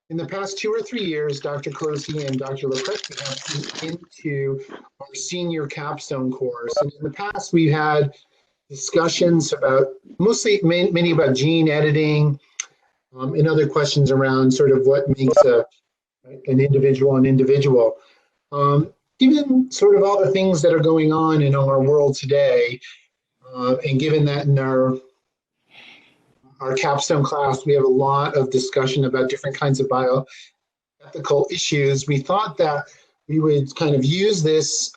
In the past 2 or 3 years, Dr. Colosi and Dr. LoPresti have come into our senior capstone course. And in the past, we've had discussions about many about gene editing, and other questions around sort of what makes an individual an individual. Given sort of all the things that are going on in our world today, and given that in our capstone class, we have a lot of discussion about different kinds of bioethical issues, we thought that we would kind of use this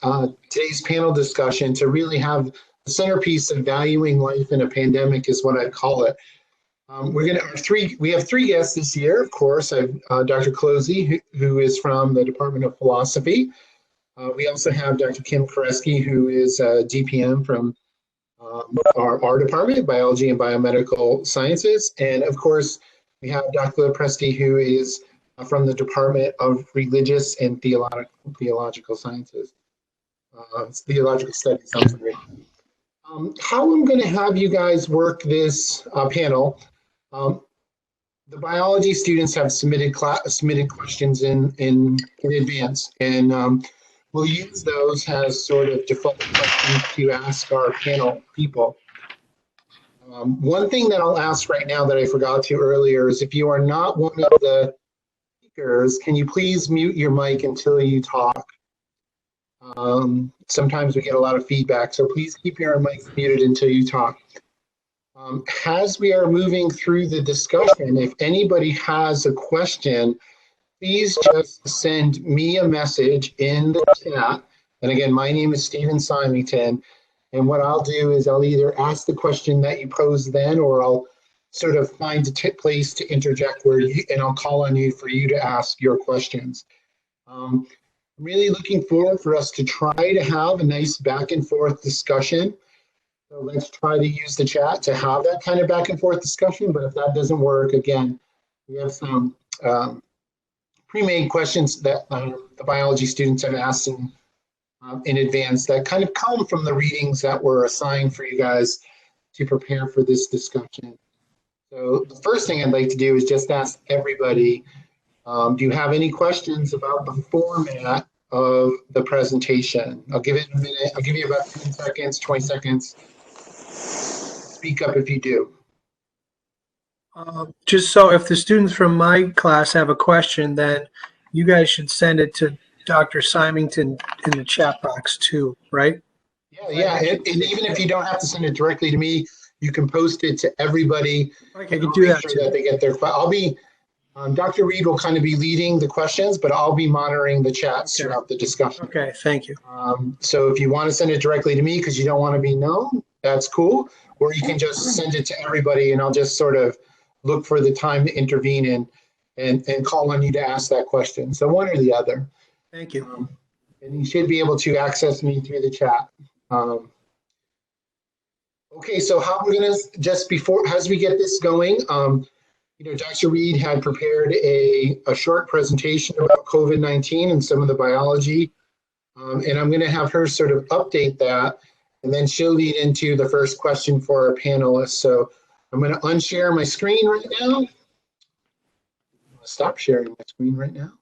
today's panel discussion to really have the centerpiece of valuing life in a pandemic is what I'd call it. We have 3 guests this year, of course. I have Dr. Colosi, who is from the Department of Philosophy. We also have Dr. Kim Curesky, who is a DPM from our department, Biology and Biomedical Sciences. And of course, we have Dr. LoPresti, who is from the Department of Religious and Theological Sciences. Theological Studies, I'm sorry. How I'm going to have you guys work this panel, the biology students have submitted questions in advance, and we'll use those as sort of default questions to ask our panel people. One thing that I'll ask right now that I forgot to earlier is if you are not one of the speakers, can you please mute your mic until you talk? Sometimes we get a lot of feedback, so please keep your mics muted until you talk. As we are moving through the discussion, if anybody has a question, please just send me a message in the chat. And again, my name is Stephen Symington. And what I'll do is I'll either ask the question that you pose then, or I'll sort of find a place to interject and I'll call on you for you to ask your questions. I'm really looking forward for us to try to have a nice back and forth discussion. So let's try to use the chat to have that kind of back and forth discussion. But if that doesn't work, again, we have some pre-made questions that the biology students have asked in advance that kind of come from the readings that were assigned for you guys to prepare for this discussion. So the first thing I'd like to do is just ask everybody, do you have any questions about the format of the presentation? I'll give it a minute. I'll give you about 10 seconds, 20 seconds. Speak up if you do. Just so if the students from my class have a question, then you guys should send it to Dr. Symington in the chat box too, right? Yeah. And even if you don't have to send it directly to me, you can post it to everybody. Okay, you can do that too. That they get their. I'll be. Dr. Reed will kind of be leading the questions, but I'll be monitoring the chats throughout the discussion. Okay, thank you. So if you want to send it directly to me because you don't want to be known, that's cool. Or you can just send it to everybody, and I'll just sort of look for the time to intervene and call on you to ask that question. So one or the other. Thank you. And you should be able to access me through the chat. Okay, so how we're gonna, just before, as we get this going, Dr. Reed had prepared a short presentation about COVID-19 and some of the biology, and I'm gonna have her sort of update that, and then she'll lead into the first question for our panelists. So I'm gonna unshare my screen right now. I'm gonna stop sharing my screen right now.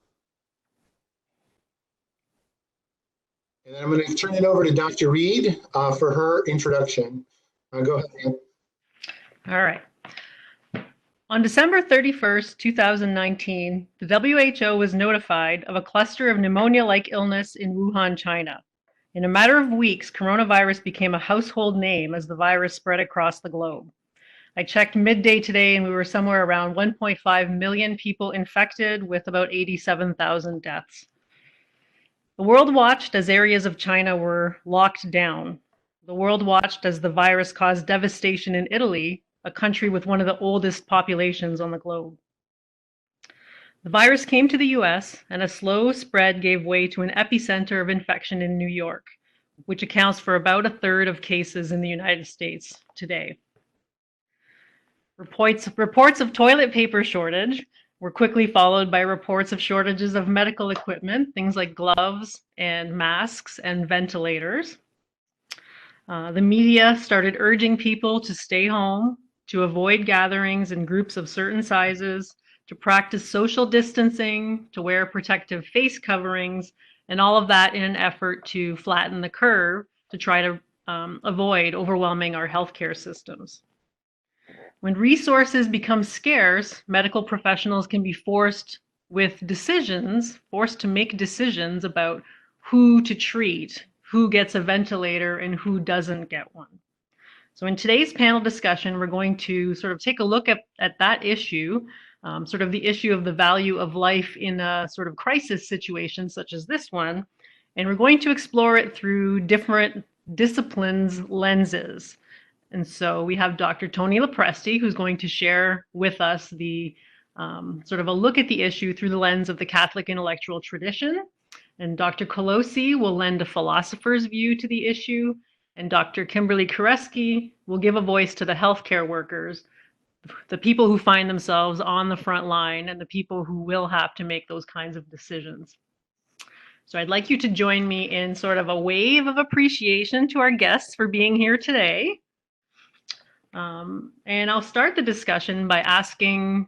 And then I'm gonna turn it over to Dr. Reed for her introduction. Go ahead, Ann. All right. On December 31st, 2019, the WHO was notified of a cluster of pneumonia-like illness in Wuhan, China. In a matter of weeks, coronavirus became a household name as the virus spread across the globe. I checked midday today and we were somewhere around 1.5 million people infected with about 87,000 deaths. The world watched as areas of China were locked down. The world watched as the virus caused devastation in Italy, a country with one of the oldest populations on the globe. The virus came to the US, and a slow spread gave way to an epicenter of infection in New York, which accounts for about a third of cases in the United States today. Reports of toilet paper shortage were quickly followed by reports of shortages of medical equipment, things like gloves and masks and ventilators. The media started urging people to stay home, to avoid gatherings in groups of certain sizes, to practice social distancing, to wear protective face coverings, and all of that in an effort to flatten the curve to try to avoid overwhelming our healthcare systems. When resources become scarce, medical professionals can be forced to make decisions about who to treat, who gets a ventilator, and who doesn't get one. So in today's panel discussion, we're going to sort of take a look at that issue, sort of the issue of the value of life in a sort of crisis situation such as this one, and we're going to explore it through different disciplines' lenses. And so we have Dr. Tony LoPresti, who's going to share with us the sort of a look at the issue through the lens of the Catholic intellectual tradition. And Dr. Colosi will lend a philosopher's view to the issue. And Dr. Kimberly Curesky will give a voice to the healthcare workers, the people who find themselves on the front line and the people who will have to make those kinds of decisions. So I'd like you to join me in sort of a wave of appreciation to our guests for being here today. And I'll start the discussion by asking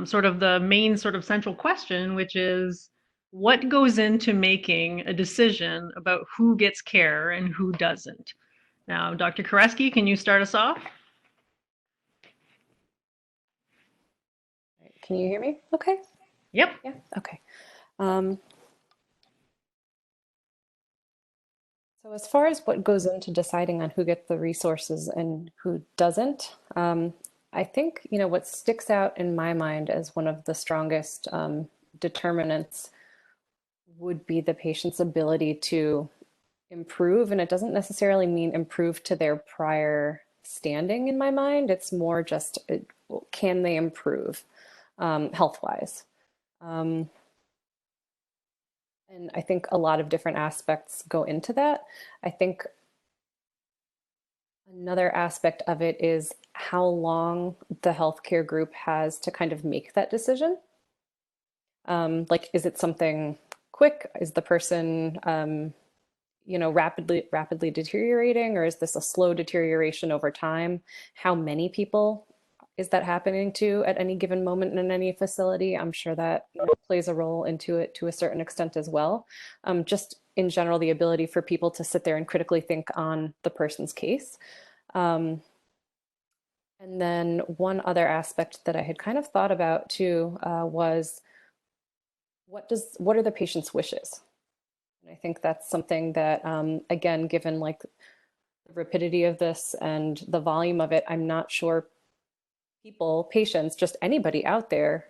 sort of the main sort of central question, which is, what goes into making a decision about who gets care and who doesn't? Now, Dr. Curesky, can you start us off? Can you hear me? Okay. Yep. Yeah. Okay. So as far as what goes into deciding on who gets the resources and who doesn't, I think, what sticks out in my mind as one of the strongest determinants would be the patient's ability to improve. And it doesn't necessarily mean improve to their prior standing in my mind. It's more just, can they improve health-wise? And I think a lot of different aspects go into that. I think another aspect of it is how long the healthcare group has to kind of make that decision. Like, is it something quick? Is the person, rapidly deteriorating, or is this a slow deterioration over time? How many people is that happening to at any given moment in any facility? I'm sure that plays a role into it to a certain extent as well. Just in general, the ability for people to sit there and critically think on the person's case. And then one other aspect that I had kind of thought about too was what are the patient's wishes? And I think that's something that, again, given like the rapidity of this and the volume of it, I'm not sure patients, just anybody out there,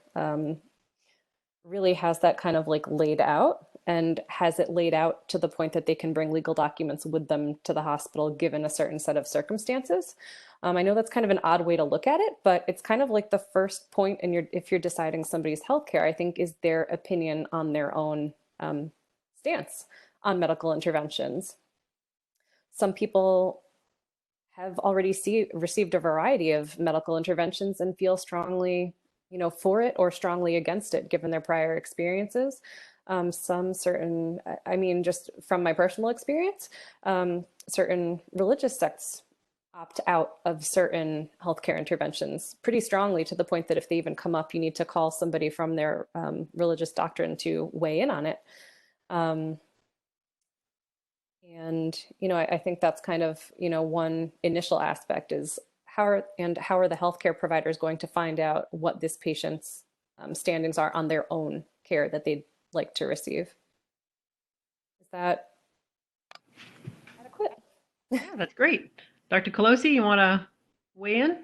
really has that kind of like laid out, and has it laid out to the point that they can bring legal documents with them to the hospital given a certain set of circumstances. I know that's kind of an odd way to look at it, but it's kind of like the first point if you're deciding somebody's healthcare, I think, is their opinion on their own stance on medical interventions. Some people have already received a variety of medical interventions and feel strongly, for it or strongly against it, given their prior experiences. Just from my personal experience, certain religious sects opt out of certain healthcare interventions pretty strongly, to the point that if they even come up, you need to call somebody from their religious doctrine to weigh in on it. I think that's kind of, one initial aspect is how are the healthcare providers going to find out what this patient's standings are on their own care that they'd like to receive? Is that adequate? Yeah, that's great. Dr. Colosi, you want to weigh in?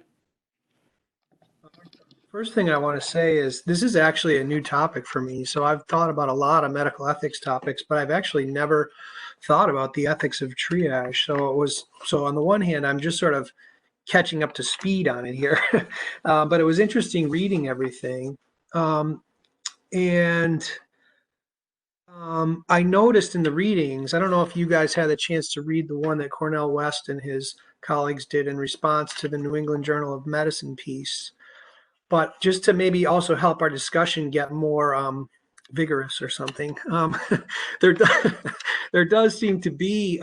First thing I want to say is this is actually a new topic for me. So I've thought about a lot of medical ethics topics, but I've actually never thought about the ethics of triage. So on the one hand, I'm just sort of catching up to speed on it here. But it was interesting reading everything. I noticed in the readings, I don't know if you guys had a chance to read the one that Cornel West and his colleagues did in response to the New England Journal of Medicine piece, but just to maybe also help our discussion get more vigorous or something, there does seem to be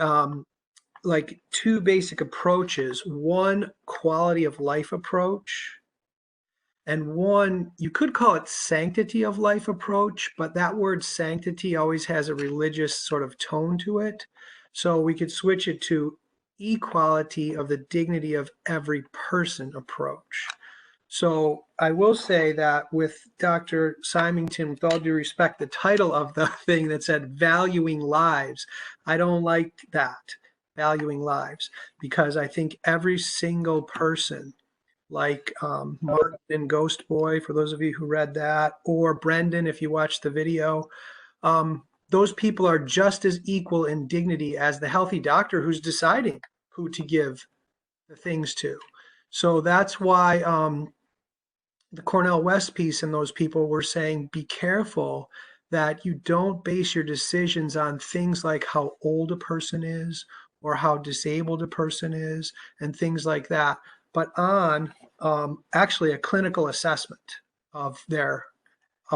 like two basic approaches. One, quality of life approach, And one, you could call it sanctity of life approach, but that word sanctity always has a religious sort of tone to it. So we could switch it to equality of the dignity of every person approach. So I will say that with Dr. Symington, with all due respect, the title of the thing that said valuing lives, I don't like that, valuing lives, because I think every single person, like Martin in Ghost Boy, for those of you who read that, or Brendan, if you watched the video, those people are just as equal in dignity as the healthy doctor who's deciding who to give the things to. So that's why the Cornell West piece and those people were saying, be careful that you don't base your decisions on things like how old a person is or how disabled a person is and things like that, but on actually a clinical assessment of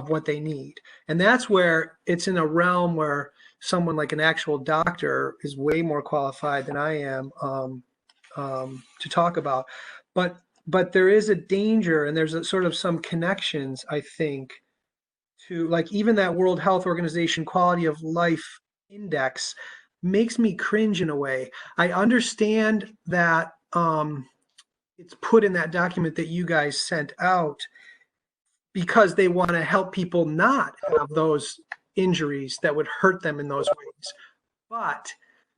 what they need. And that's where it's in a realm where someone like an actual doctor is way more qualified than I am to talk about. But there is a danger, and there's sort of some connections, I think, to like even that World Health Organization quality of life index makes me cringe in a way. I understand that it's put in that document that you guys sent out because they want to help people not have those injuries that would hurt them in those ways. But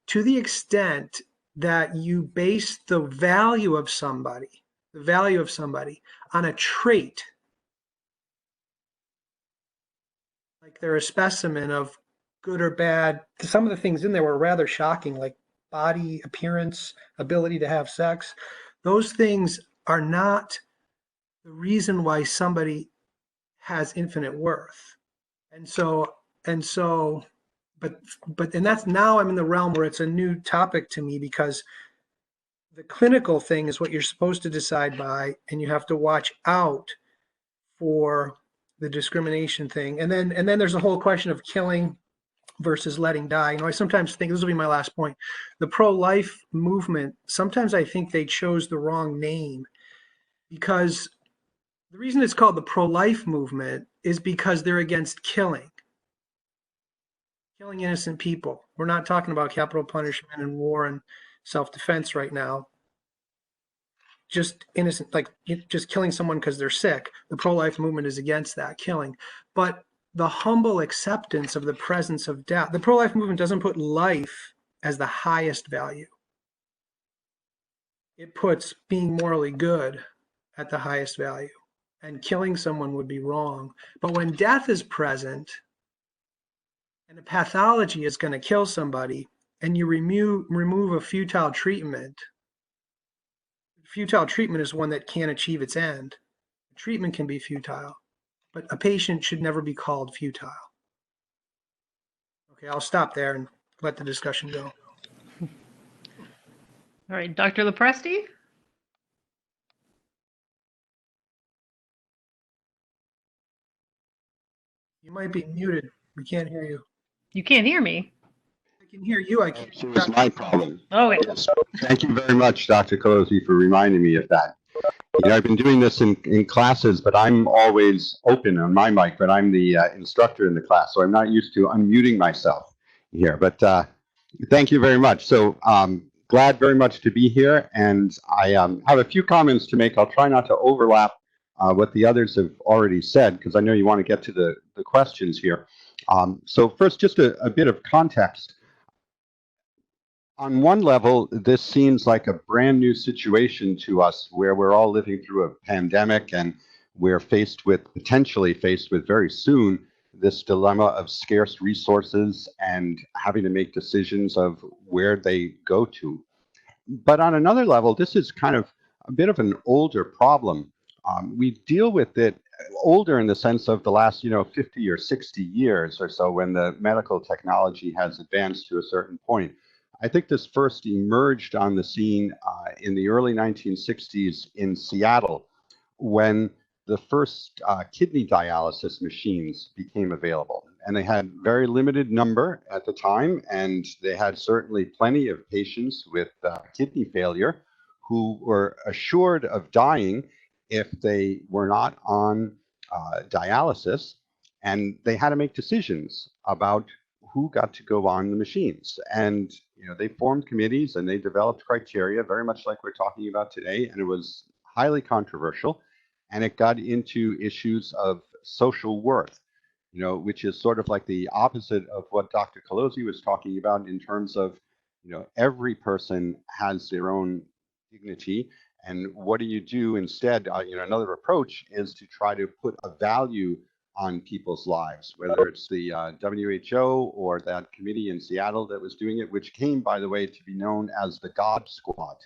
to the extent that you base the value of somebody on a trait, like they're a specimen of good or bad. Some of the things in there were rather shocking, like body appearance, ability to have sex. Those things are not the reason why somebody has infinite worth. And that's now I'm in the realm where it's a new topic to me, because the clinical thing is what you're supposed to decide by, and you have to watch out for the discrimination thing. And then there's a whole question of killing versus letting die. You know, I sometimes think, this will be my last point, the pro-life movement, sometimes I think they chose the wrong name, because the reason it's called the pro-life movement is because they're against killing innocent people. We're not talking about capital punishment and war and self-defense right now. Just innocent, like just killing someone because they're sick. The pro-life movement is against that killing. But the humble acceptance of the presence of death, the pro-life movement doesn't put life as the highest value. It puts being morally good at the highest value, and killing someone would be wrong. But when death is present and the pathology is going to kill somebody, and you remove a futile treatment is one that can't achieve its end. Treatment can be futile, but a patient should never be called futile. Okay, I'll stop there and let the discussion go. All right, Dr. LoPresti? You might be muted. We can't hear you. You can't hear me? I can hear you. I can't. Here's my problem. Oh, wait. Yes. Thank you very much, Dr. Colosi, for reminding me of that. You know, I've been doing this in classes, but I'm always open on my mic, but I'm the instructor in the class, so I'm not used to unmuting myself here. But thank you very much. So glad very much to be here, and I have a few comments to make. I'll try not to overlap what the others have already said, because I know you want to get to the questions here. So first, just a bit of context. On one level, this seems like a brand new situation to us, where we're all living through a pandemic, and we're potentially faced with very soon this dilemma of scarce resources and having to make decisions of where they go to. But on another level, this is kind of a bit of an older problem. We deal with it older in the sense of the last, 50 or 60 years or so, when the medical technology has advanced to a certain point. I think this first emerged on the scene in the early 1960s in Seattle, when the first kidney dialysis machines became available. And they had very limited number at the time, and they had certainly plenty of patients with kidney failure who were assured of dying if they were not on dialysis, and they had to make decisions about who got to go on the machines. And they formed committees and they developed criteria, very much like we're talking about today, and it was highly controversial, and it got into issues of social worth, which is sort of like the opposite of what Dr. Colosi was talking about in terms of, every person has their own dignity. And what do you do instead? Another approach is to try to put a value on people's lives, whether it's the WHO or that committee in Seattle that was doing it, which came, by the way, to be known as the God Squad,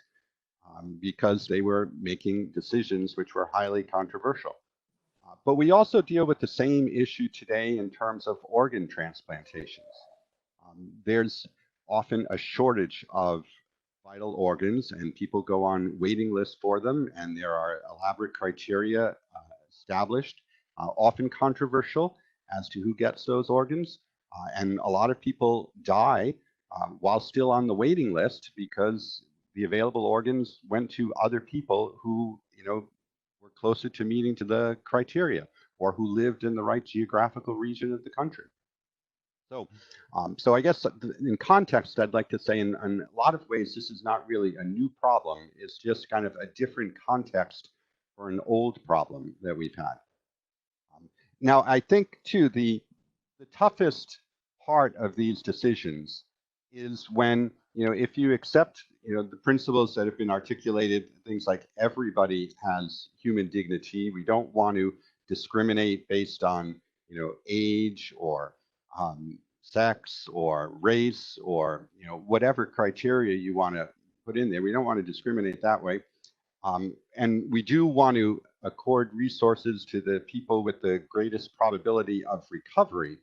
because they were making decisions which were highly controversial. But we also deal with the same issue today in terms of organ transplantations. There's often a shortage of vital organs, and people go on waiting lists for them, and there are elaborate criteria established, often controversial as to who gets those organs. And a lot of people die while still on the waiting list because the available organs went to other people who, were closer to meeting to the criteria or who lived in the right geographical region of the country. So I guess in context, I'd like to say in a lot of ways, this is not really a new problem. It's just kind of a different context for an old problem that we've had. Now, I think, too, the toughest part of these decisions is when, if you accept, the principles that have been articulated, things like everybody has human dignity. We don't want to discriminate based on, age or sex or race or whatever criteria you want to put in there. We don't want to discriminate that way, and we do want to accord resources to the people with the greatest probability of recovery.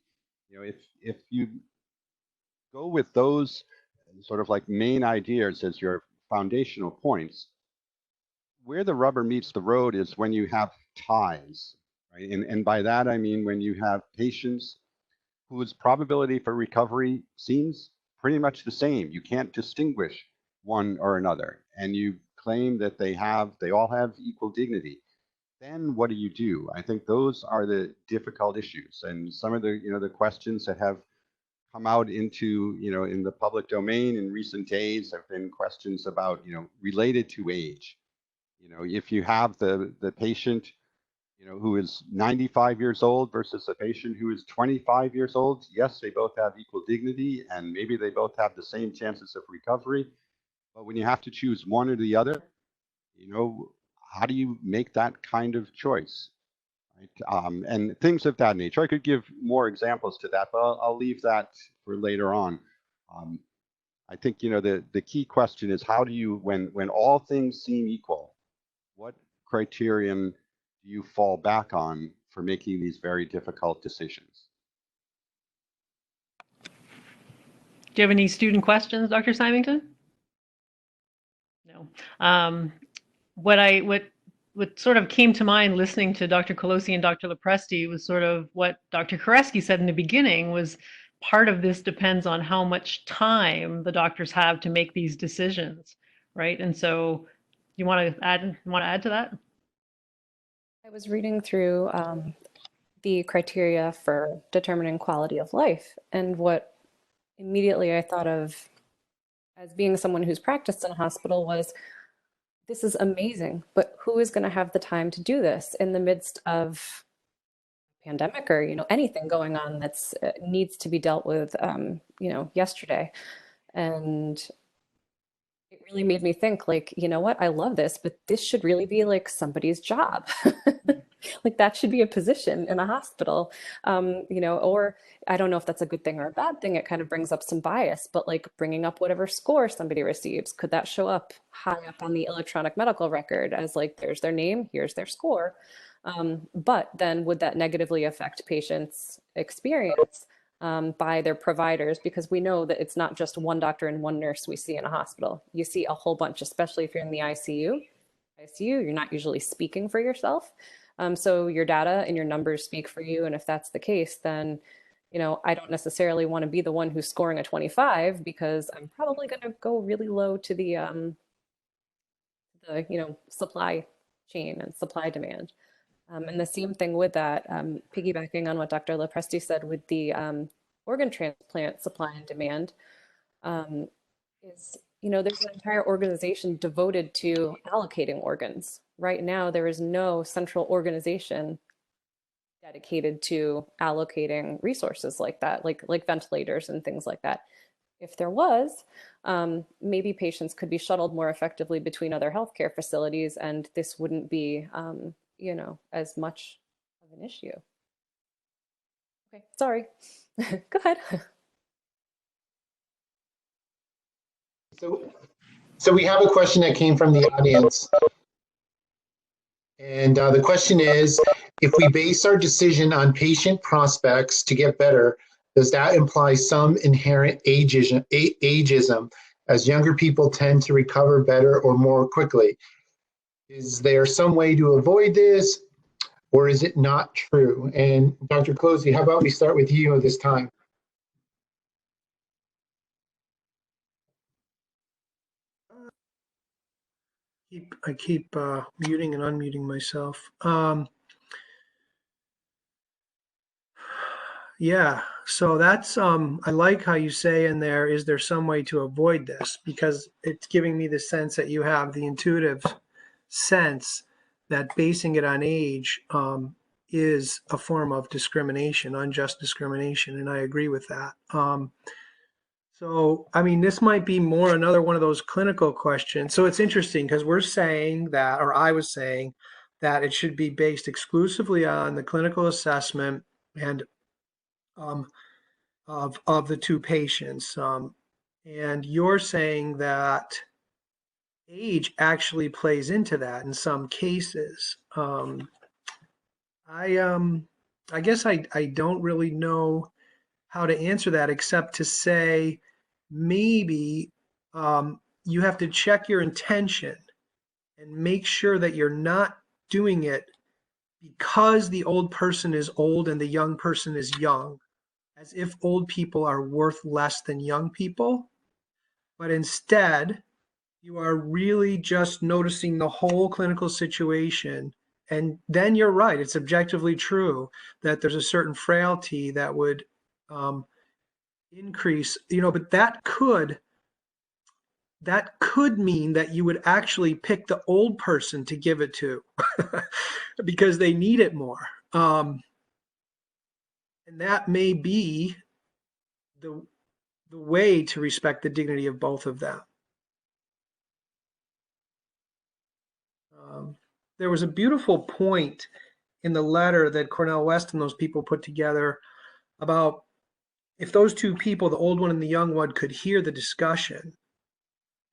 If you go with those sort of like main ideas as your foundational points, where the rubber meets the road is when you have ties, right? And by that I mean when you have patients whose probability for recovery seems pretty much the same. You can't distinguish one or another, and you claim that they all have equal dignity. Then what do? I think those are the difficult issues, and some of the the questions that have come out into in the public domain in recent days have been questions about related to age. If you have the patient who is 95 years old versus a patient who is 25 years old, yes, they both have equal dignity and maybe they both have the same chances of recovery. But when you have to choose one or the other, how do you make that kind of choice? Right? And things of that nature. I could give more examples to that, but I'll leave that for later on. I think the key question is how do you, when all things seem equal, what criterion do you fall back on for making these very difficult decisions? Do you have any student questions, Dr. Symington? No. What sort of came to mind listening to Dr. Colosi and Dr. LoPresti was sort of what Dr. Curesky said in the beginning was part of this depends on how much time the doctors have to make these decisions, right? And so you want to add to that? I was reading through the criteria for determining quality of life, and what immediately I thought of as being someone who's practiced in a hospital was, this is amazing, but who is going to have the time to do this in the midst of a pandemic or anything going on that's needs to be dealt with yesterday? And it really made me think, like, what, I love this, but this should really be like somebody's job. Like that should be a position in a hospital, or I don't know if that's a good thing or a bad thing. It kind of brings up some bias, but like bringing up whatever score somebody receives, could that show up high up on the electronic medical record as like, there's their name, here's their score. But then would that negatively affect patients' experience by their providers? Because we know that it's not just one doctor and one nurse we see in a hospital. You see a whole bunch, especially if you're in the ICU, you're not usually speaking for yourself. So your data and your numbers speak for you. And if that's the case, then, I don't necessarily want to be the one who's scoring a 25 because I'm probably going to go really low to the supply chain and supply demand. And the same thing with that, piggybacking on what Dr. LoPresti said with the organ transplant supply and demand, is, there's an entire organization devoted to allocating organs. Right now, there is no central organization dedicated to allocating resources like that, like ventilators and things like that. If there was, maybe patients could be shuttled more effectively between other healthcare facilities, and this wouldn't be, as much of an issue. Okay, sorry. Go ahead. So we have a question that came from the audience. And the question is, if we base our decision on patient prospects to get better, does that imply some inherent ageism, as younger people tend to recover better or more quickly? Is there some way to avoid this, or is it not true? And Dr. Colosi, how about we start with you this time? I keep muting and unmuting myself. Yeah, so that's, I like how you say in there, is there some way to avoid this? Because it's giving me the sense that you have the intuitive sense that basing it on age is a form of discrimination, unjust discrimination, and I agree with that. So, I mean, this might be more another one of those clinical questions. So it's interesting because we're saying that, or I was saying that it should be based exclusively on the clinical assessment and of the two patients. And you're saying that age actually plays into that in some cases. I guess I don't really know how to answer that except to say maybe you have to check your intention and make sure that you're not doing it because the old person is old and the young person is young, as if old people are worth less than young people, but instead you are really just noticing the whole clinical situation. And then you're right, it's objectively true that there's a certain frailty that would increase, but that could mean that you would actually pick the old person to give it to because they need it more. And that may be the way to respect the dignity of both of them. There was a beautiful point in the letter that Cornel West and those people put together about if those two people, the old one and the young one, could hear the discussion.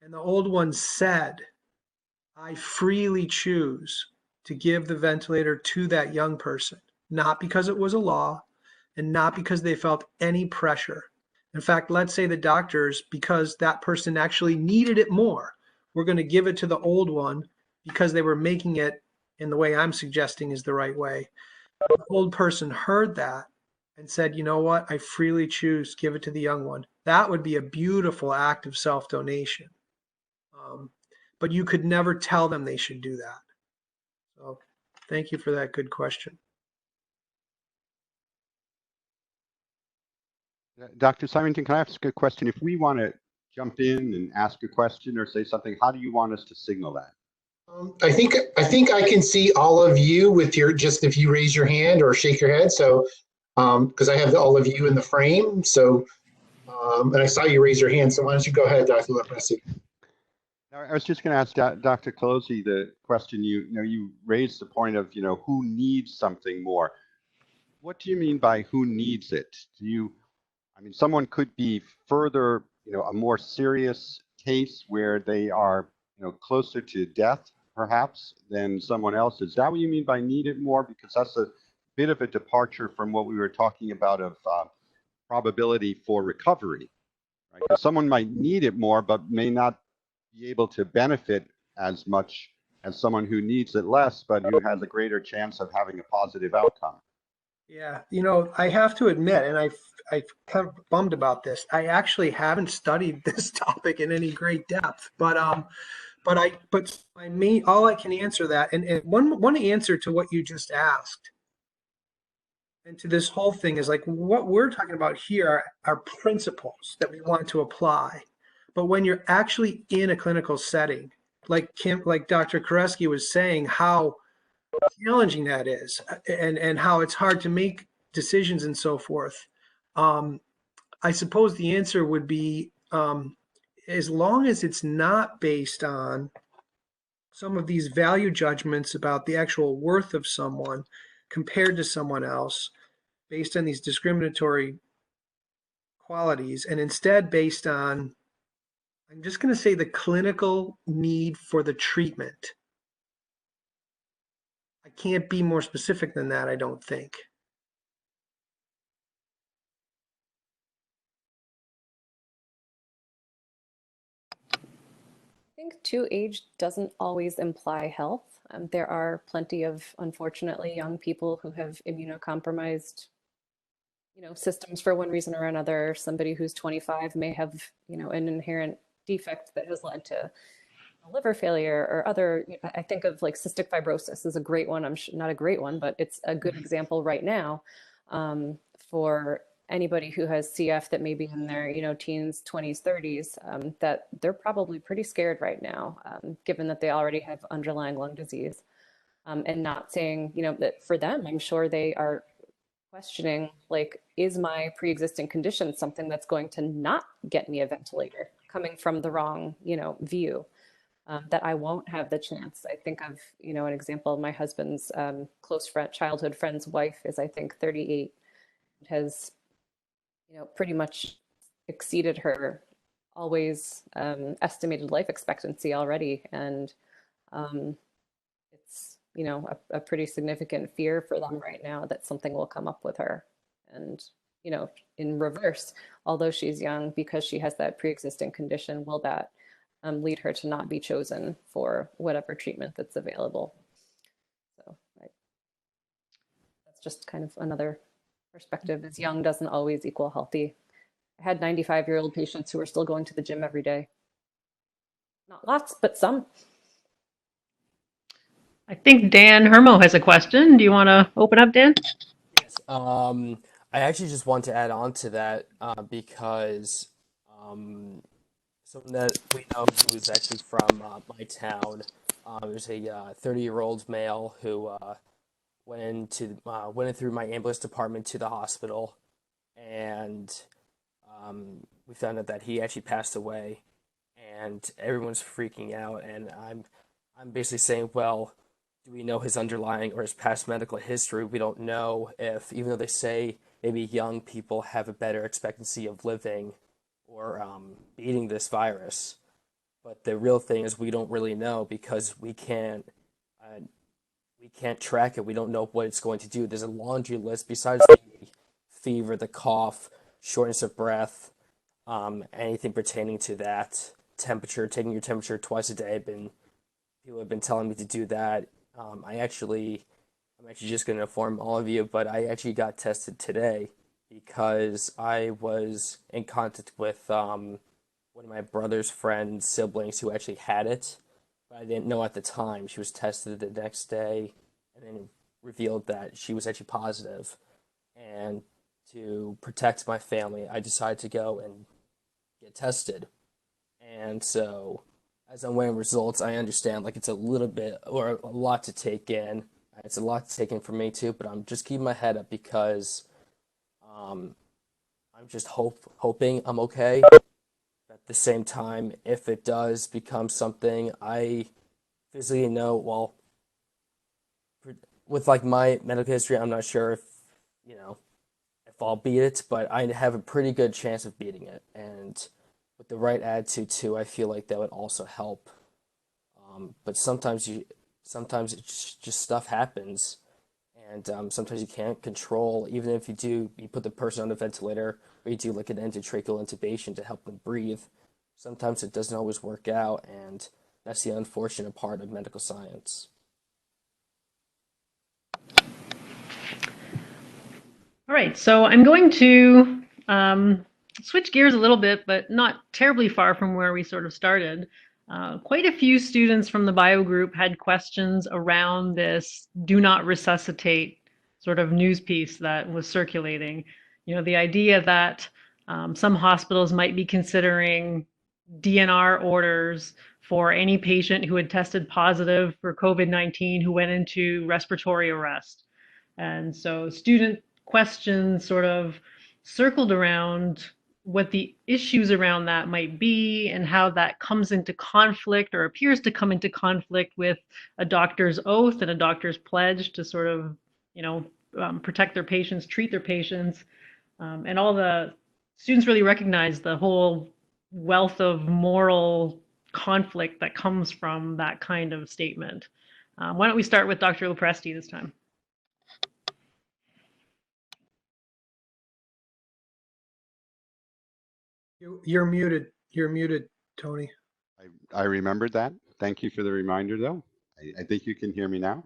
And the old one said, I freely choose to give the ventilator to that young person, not because it was a law and not because they felt any pressure. In fact, let's say the doctors, because that person actually needed it more, we're going to give it to the old one because they were making it in the way I'm suggesting is the right way. The old person heard that and said, you know what, I freely choose, give it to the young one. That would be a beautiful act of self-donation. But you could never tell them they should do that. So thank you for that good question. Dr. Simonton, can I ask a question? If we want to jump in and ask a question or say something, how do you want us to signal that? I think I can see all of you with your, just if you raise your hand or shake your head. So, because I have all of you in the frame. So, and I saw you raise your hand. So why don't you go ahead, Dr. LoPresti? I was just going to ask Dr. Colosi the question. You raised the point of who needs something more. What do you mean by who needs it? Someone could be further, a more serious case where they are, closer to death, perhaps, than someone else. Is that what you mean by need it more? Because that's a bit of a departure from what we were talking about of probability for recovery, right? Because someone might need it more, but may not be able to benefit as much as someone who needs it less, but who has a greater chance of having a positive outcome. Yeah, I have to admit, and I kind of bummed about this. I actually haven't studied this topic in any great depth, but But all I can answer that, and one answer to what you just asked, and to this whole thing is like what we're talking about here are principles that we want to apply. But when you're actually in a clinical setting, like Dr. Curesky was saying, how challenging that is, and how it's hard to make decisions and so forth. I suppose the answer would be, as long as it's not based on some of these value judgments about the actual worth of someone compared to someone else, based on these discriminatory qualities, and instead based on, I'm just going to say, the clinical need for the treatment. I can't be more specific than that, I don't think. I think too, age doesn't always imply health. There are plenty of, unfortunately, young people who have immunocompromised, systems for one reason or another. Somebody who's 25 may have, an inherent defect that has led to liver failure or other. I think of like cystic fibrosis is a great one. I'm not a great one, but it's a good example right now, for anybody who has CF that may be in their, teens, 20s, 30s, that they're probably pretty scared right now, given that they already have underlying lung disease. And not saying, that for them, I'm sure they are questioning, like, is my pre-existing condition something that's going to not get me a ventilator, coming from the wrong, view, that I won't have the chance. I think of, an example, my husband's close friend, childhood friend's wife is, I think, 38, has, pretty much exceeded her always estimated life expectancy already. And it's, a pretty significant fear for them right now that something will come up with her. And, in reverse, although she's young, because she has that pre-existing condition, will that lead her to not be chosen for whatever treatment that's available? So that's just kind of another perspective, is young doesn't always equal healthy. I had 95-year-old patients who are still going to the gym every day. Not lots, but some. I think Dan Hermo has a question. Do you want to open up, Dan? Yes. I actually just want to add on to that because someone that we know who is actually from my town. There's a 30-year-old male who went in through my ambulance department to the hospital, and we found out that he actually passed away, and everyone's freaking out. And I'm basically saying, well, do we know his underlying or his past medical history? We don't know if, even though they say maybe young people have a better expectancy of living or beating this virus. But the real thing is we don't really know, because we can't track it. We don't know what it's going to do. There's a laundry list besides the fever, the cough, shortness of breath, anything pertaining to that. Temperature, taking your temperature twice a day. People have been telling me to do that. I'm actually just going to inform all of you, but I actually got tested today because I was in contact with one of my brother's friend's siblings who actually had it, but I didn't know at the time. She was tested the next day and then revealed that she was actually positive. And to protect my family, I decided to go and get tested. And so as I'm weighing results, I understand like it's a little bit or a lot to take in. It's a lot to take in for me too, but I'm just keeping my head up because I'm just hoping I'm okay. At the same time, if it does become something I physically know, well, with like my medical history, I'm not sure if I'll beat it, but I have a pretty good chance of beating it. And with the right attitude too, I feel like that would also help. But sometimes it's just stuff happens, and sometimes you can't control. Even if you put the person on a ventilator, or you do like an endotracheal intubation to help them breathe. Sometimes it doesn't always work out, and that's the unfortunate part of medical science. All right, so I'm going to switch gears a little bit, but not terribly far from where we sort of started. Quite a few students from the bio group had questions around this do not resuscitate sort of news piece that was circulating. You know, the idea that some hospitals might be considering DNR orders for any patient who had tested positive for COVID-19 who went into respiratory arrest. And so student questions sort of circled around what the issues around that might be and how that comes into conflict or appears to come into conflict with a doctor's oath and a doctor's pledge to sort of, you know, protect their patients, treat their patients. And all the students really recognize the whole wealth of moral conflict that comes from that kind of statement. Why don't we start with Dr. LoPresti this time? You're muted. You're muted, Tony. I remembered that. Thank you for the reminder, though. I think you can hear me now.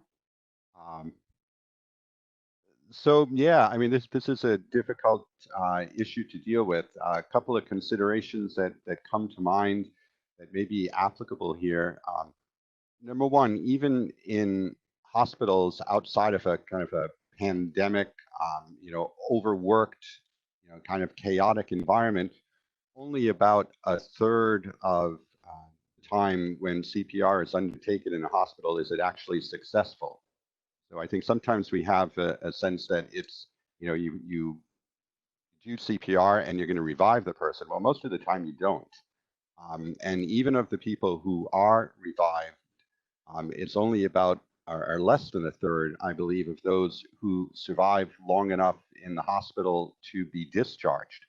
So yeah, I mean, this is a difficult issue to deal with. A couple of considerations that come to mind that may be applicable here. Number one, even in hospitals outside of a kind of a pandemic, you know, overworked, you know, kind of chaotic environment, only about a third of the time when CPR is undertaken in a hospital is it actually successful. So I think sometimes we have a sense that it's, you know, you do CPR and you're going to revive the person. Well, most of the time you don't. And even of the people who are revived, it's only about or less than a third, I believe, of those who survive long enough in the hospital to be discharged.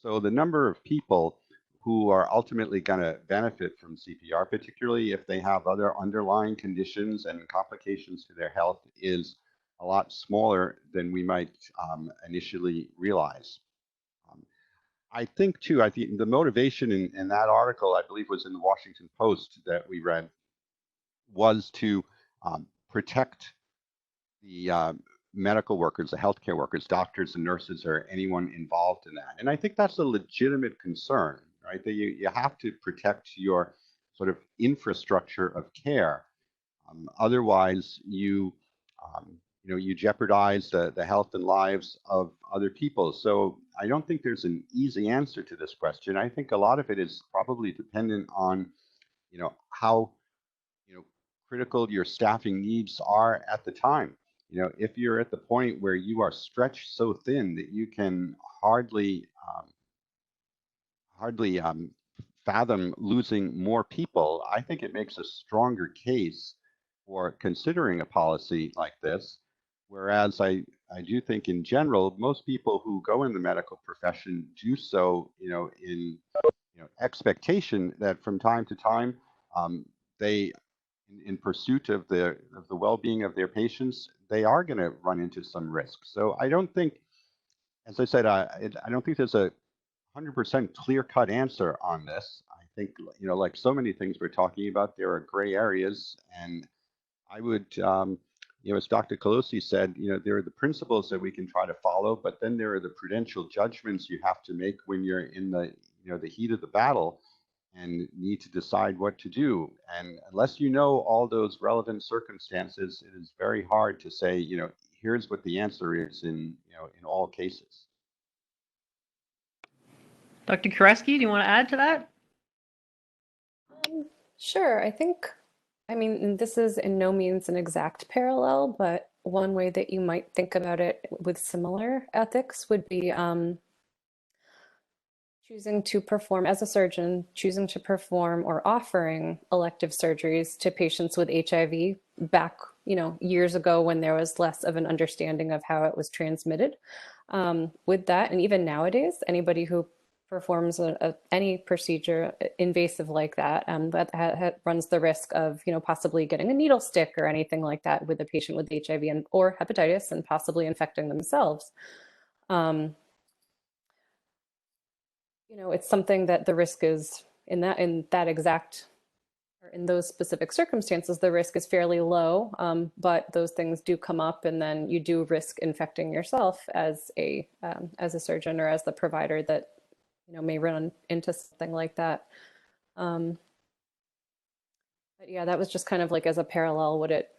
So the number of people who are ultimately going to benefit from CPR, particularly if they have other underlying conditions and complications to their health, is a lot smaller than we might initially realize. I think too, I think the motivation in that article, I believe was in the Washington Post that we read, was to protect the medical workers, the healthcare workers, doctors and nurses, or anyone involved in that. And I think that's a legitimate concern, right? That you have to protect your sort of infrastructure of care. Otherwise, you know, you jeopardize the health and lives of other people. So I don't think there's an easy answer to this question. I think a lot of it is probably dependent on, you know, how, you know, critical your staffing needs are at the time. You know, if you're at the point where you are stretched so thin that you can hardly fathom losing more people, I think it makes a stronger case for considering a policy like this. Whereas I do think in general, most people who go in the medical profession do so, you know, in, you know, expectation that from time to time they, in pursuit of the well-being of their patients, they are going to run into some risk. So I don't think, as I said, I don't think there's a 100% clear-cut answer on this. I think, you know, like so many things we're talking about, there are gray areas, and I would, you know, as Dr. Colosi said, you know, there are the principles that we can try to follow, but then there are the prudential judgments you have to make when you're in the, you know, the heat of the battle and need to decide what to do. And unless you know all those relevant circumstances, it is very hard to say, you know, here's what the answer is in, you know, in all cases. Dr. Curesky, do you want to add to that? Sure. I mean, this is in no means an exact parallel, but one way that you might think about it with similar ethics would be choosing to perform, as a surgeon, choosing to perform or offering elective surgeries to patients with HIV back, you know, years ago when there was less of an understanding of how it was transmitted. With that, and even nowadays, anybody who performs any procedure invasive like that, that runs the risk of, you know, possibly getting a needle stick or anything like that with a patient with HIV or hepatitis and possibly infecting themselves. You know, it's something that the risk is in that exact, or in those specific circumstances, the risk is fairly low, but those things do come up, and then you do risk infecting yourself as a surgeon or as the provider that, you know, may run into something like that. But yeah, that was just kind of like as a parallel what it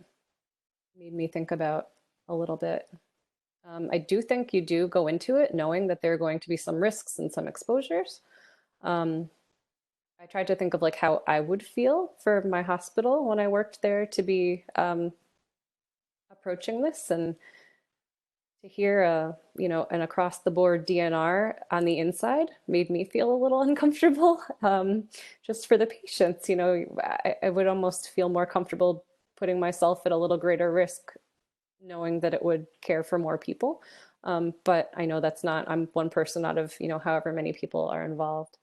made me think about a little bit. I do think you do go into it knowing that there are going to be some risks and some exposures. Um, I tried to think of like how I would feel for my hospital when I worked there to be approaching this, and to hear an across the board DNR on the inside made me feel a little uncomfortable. Just for the patients, I would almost feel more comfortable putting myself at a little greater risk knowing that it would care for more people. But I know I'm one person out of, however many people are involved.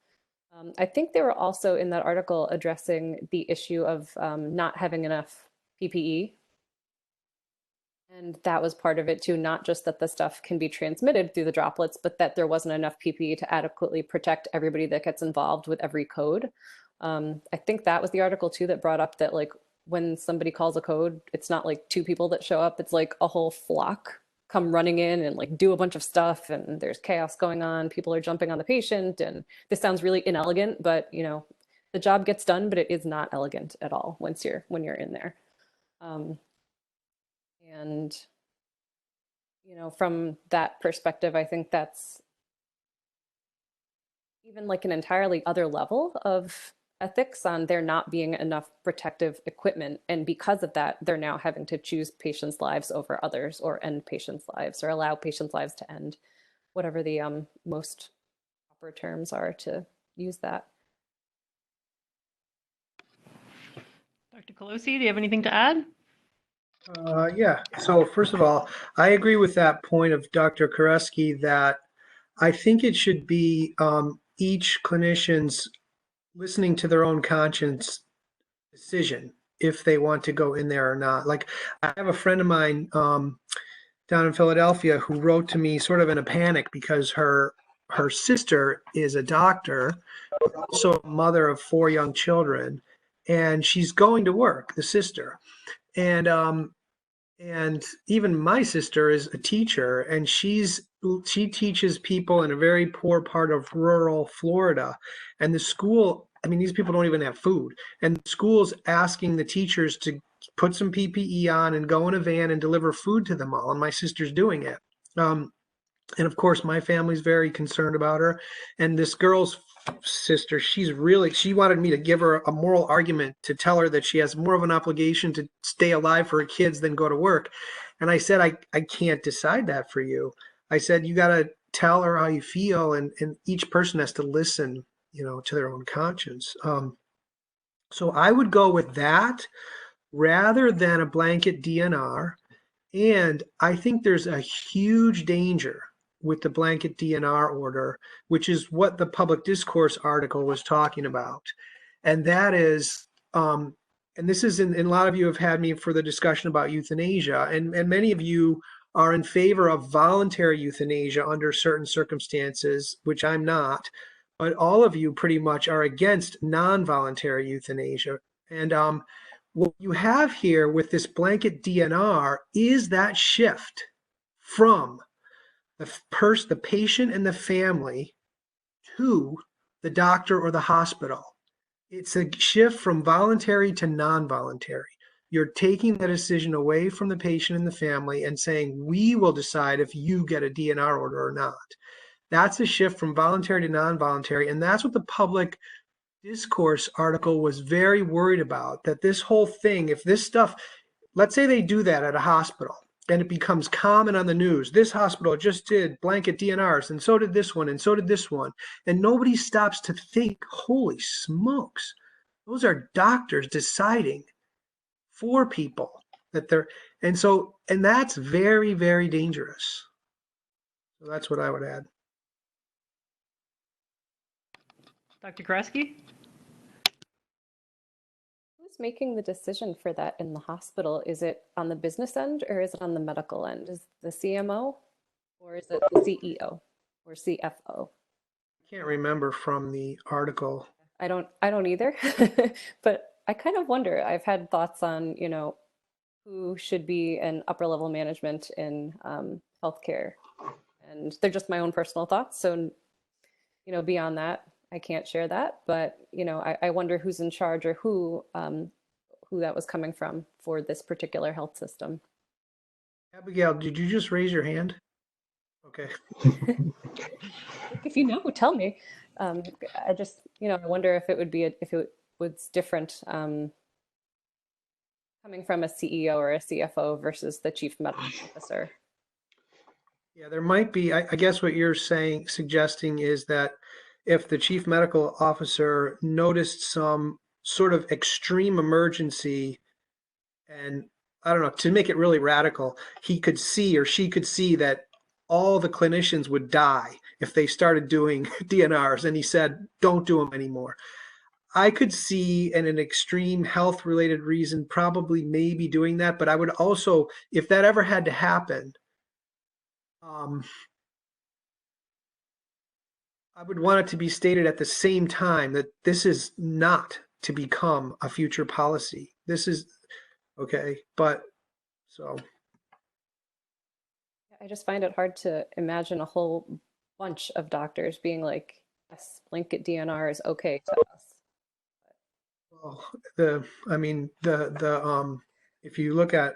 I think they were also in that article addressing the issue of not having enough PPE. And that was part of it too, not just that the stuff can be transmitted through the droplets, but that there wasn't enough PPE to adequately protect everybody that gets involved with every code. I think that was the article too that brought up that like when somebody calls a code, it's not like two people that show up, it's like a whole flock come running in and like do a bunch of stuff, and there's chaos going on. People are jumping on the patient, and this sounds really inelegant, but the job gets done, but it is not elegant at all when you're in there. And from that perspective, I think that's even like an entirely other level of ethics on there not being enough protective equipment. And because of that, they're now having to choose patients' lives over others, or end patients' lives, or allow patients' lives to end, whatever the most proper terms are to use that. Dr. Colosi, do you have anything to add? Yeah. So first of all, I agree with that point of Dr. Curesky that I think it should be each clinician's listening to their own conscience decision if they want to go in there or not. Like I have a friend of mine down in Philadelphia who wrote to me sort of in a panic because her sister is a doctor, also a mother of 4 young children, and she's going to work, the sister. And even my sister is a teacher, and she teaches people in a very poor part of rural Florida. And the school, I mean, these people don't even have food. And the school's asking the teachers to put some PPE on and go in a van and deliver food to them all. And my sister's doing it. And of course, my family's very concerned about her. And this girl's sister, she wanted me to give her a moral argument to tell her that she has more of an obligation to stay alive for her kids than go to work. And I said, I can't decide that for you. I said, you got to tell her how you feel, and each person has to listen, to their own conscience. So I would go with that rather than a blanket DNR. And I think there's a huge danger with the blanket DNR order, which is what the public discourse article was talking about. And that is, and this is, in a lot of you have had me for the discussion about euthanasia, and many of you are in favor of voluntary euthanasia under certain circumstances, which I'm not, but all of you pretty much are against non-voluntary euthanasia. And what you have here with this blanket DNR is that shift from the patient and the family to the doctor or the hospital. It's a shift from voluntary to non-voluntary. You're taking the decision away from the patient and the family and saying, we will decide if you get a DNR order or not. That's a shift from voluntary to non-voluntary. And that's what the public discourse article was very worried about, that this whole thing, if this stuff, let's say they do that at a hospital and it becomes common on the news, this hospital just did blanket DNRs, and so did this one, and so did this one, and nobody stops to think, holy smokes, those are doctors deciding for people that and that's very, very dangerous. So that's what I would add. Dr. Curesky? Who's making the decision for that in the hospital? Is it on the business end, or is it on the medical end? Is the CMO, or is it the CEO or CFO? I can't remember from the article. I don't either, but I kind of wonder. I've had thoughts on, who should be in upper level management in healthcare, and they're just my own personal thoughts. So, beyond that, I can't share that. But I wonder who's in charge, or who who that was coming from for this particular health system. Abigail, did you just raise your hand? Okay. If you know, tell me. I just, I wonder if it would be if it was different coming from a CEO or a CFO versus the chief medical officer. Yeah, there might be. I guess what you're suggesting is that if the chief medical officer noticed some sort of extreme emergency, and I don't know, to make it really radical, he could see or she could see that all the clinicians would die if they started doing DNRs, and he said, don't do them anymore. I could see in an extreme health related reason probably maybe doing that, but I would also, if that ever had to happen, I would want it to be stated at the same time that this is not to become a future policy. This is okay, but so. I just find it hard to imagine a whole bunch of doctors being like, yes, blanket DNR is okay to us. Well, if you look at